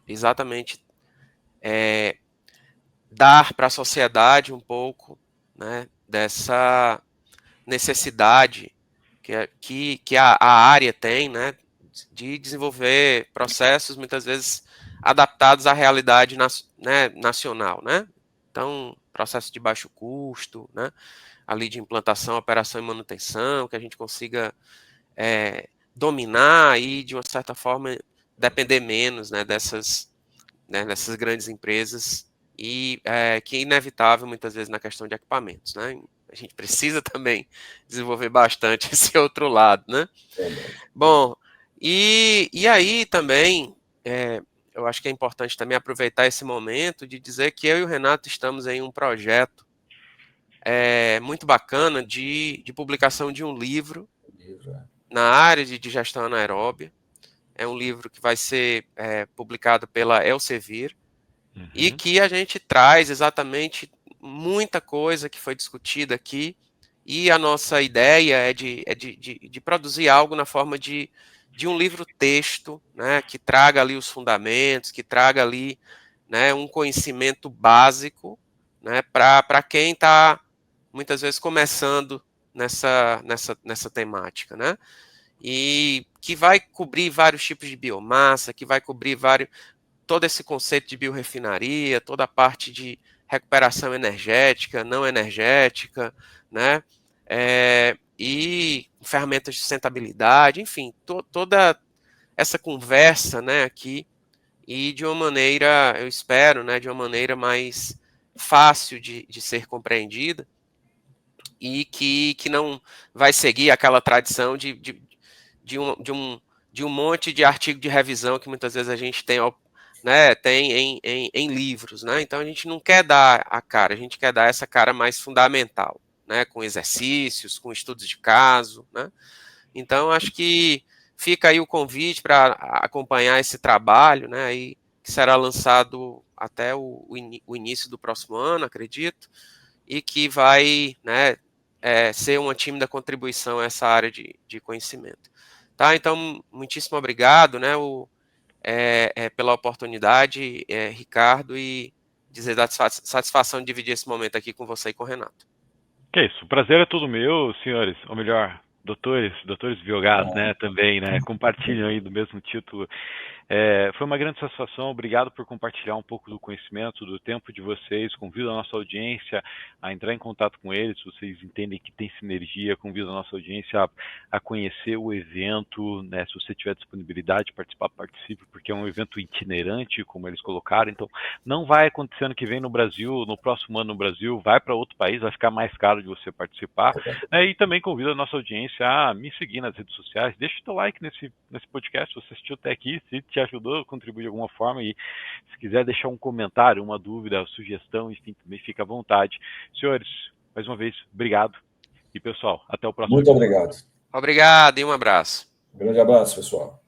exatamente dar para a sociedade um pouco, né, dessa necessidade que a área tem, né, de desenvolver processos muitas vezes adaptados à realidade nacional, né? Então, processo de baixo custo, né, ali de implantação, operação e manutenção, que a gente consiga dominar e, de uma certa forma, depender menos, né, dessas grandes empresas e que é inevitável muitas vezes na questão de equipamentos, né? A gente precisa também desenvolver bastante esse outro lado, né? Bom, e aí também eu acho que é importante também aproveitar esse momento de dizer que eu e o Renato estamos em um projeto muito bacana de publicação de um livro na área de digestão anaeróbia. É um livro que vai ser publicado pela Elsevier, e que a gente traz exatamente muita coisa que foi discutida aqui, e a nossa ideia é de produzir algo na forma de um livro-texto, né, que traga ali os fundamentos, que traga ali, né, um conhecimento básico, né, para quem está muitas vezes começando nessa temática, né? E que vai cobrir vários tipos de biomassa, que vai cobrir todo esse conceito de biorefinaria, toda a parte de recuperação energética, não energética, né? E ferramentas de sustentabilidade, enfim, toda essa conversa, né, aqui, e de uma maneira, eu espero, né, de uma maneira mais fácil de ser compreendida e que não vai seguir aquela tradição de um monte de artigo de revisão que muitas vezes a gente tem, né, tem em livros, né? Então a gente não quer dar a cara, a gente quer dar essa cara mais fundamental, né? Com exercícios, com estudos de caso, né? Então acho que fica aí o convite para acompanhar esse trabalho, né? Aí, que será lançado até o início do próximo ano, acredito, e que vai, né, ser uma tímida contribuição a essa área de conhecimento. Tá? Então, muitíssimo obrigado, né, pela oportunidade, Ricardo, e dizer da satisfação de dividir esse momento aqui com você e com o Renato. Que isso, o prazer é todo meu, senhores, ou melhor, doutores Biogás, né, também, né, compartilham aí do mesmo título. Foi uma grande satisfação, obrigado por compartilhar um pouco do conhecimento, do tempo de vocês, convido a nossa audiência a entrar em contato com eles, se vocês entendem que tem sinergia, convido a nossa audiência a conhecer o evento, né, se você tiver disponibilidade de participar, participe, porque é um evento itinerante, como eles colocaram, então não vai acontecer ano que vem no Brasil, no próximo ano no Brasil, vai para outro país, vai ficar mais caro de você participar, né, e também convido a nossa audiência a me seguir nas redes sociais, deixa o teu like nesse podcast, se você assistiu até aqui, se te ajudou, contribuir de alguma forma, e se quiser deixar um comentário, uma dúvida, sugestão, enfim, também fica à vontade. Senhores, mais uma vez, obrigado. E pessoal, até o próximo. Muito obrigado. Obrigado e um abraço. Um grande abraço, pessoal.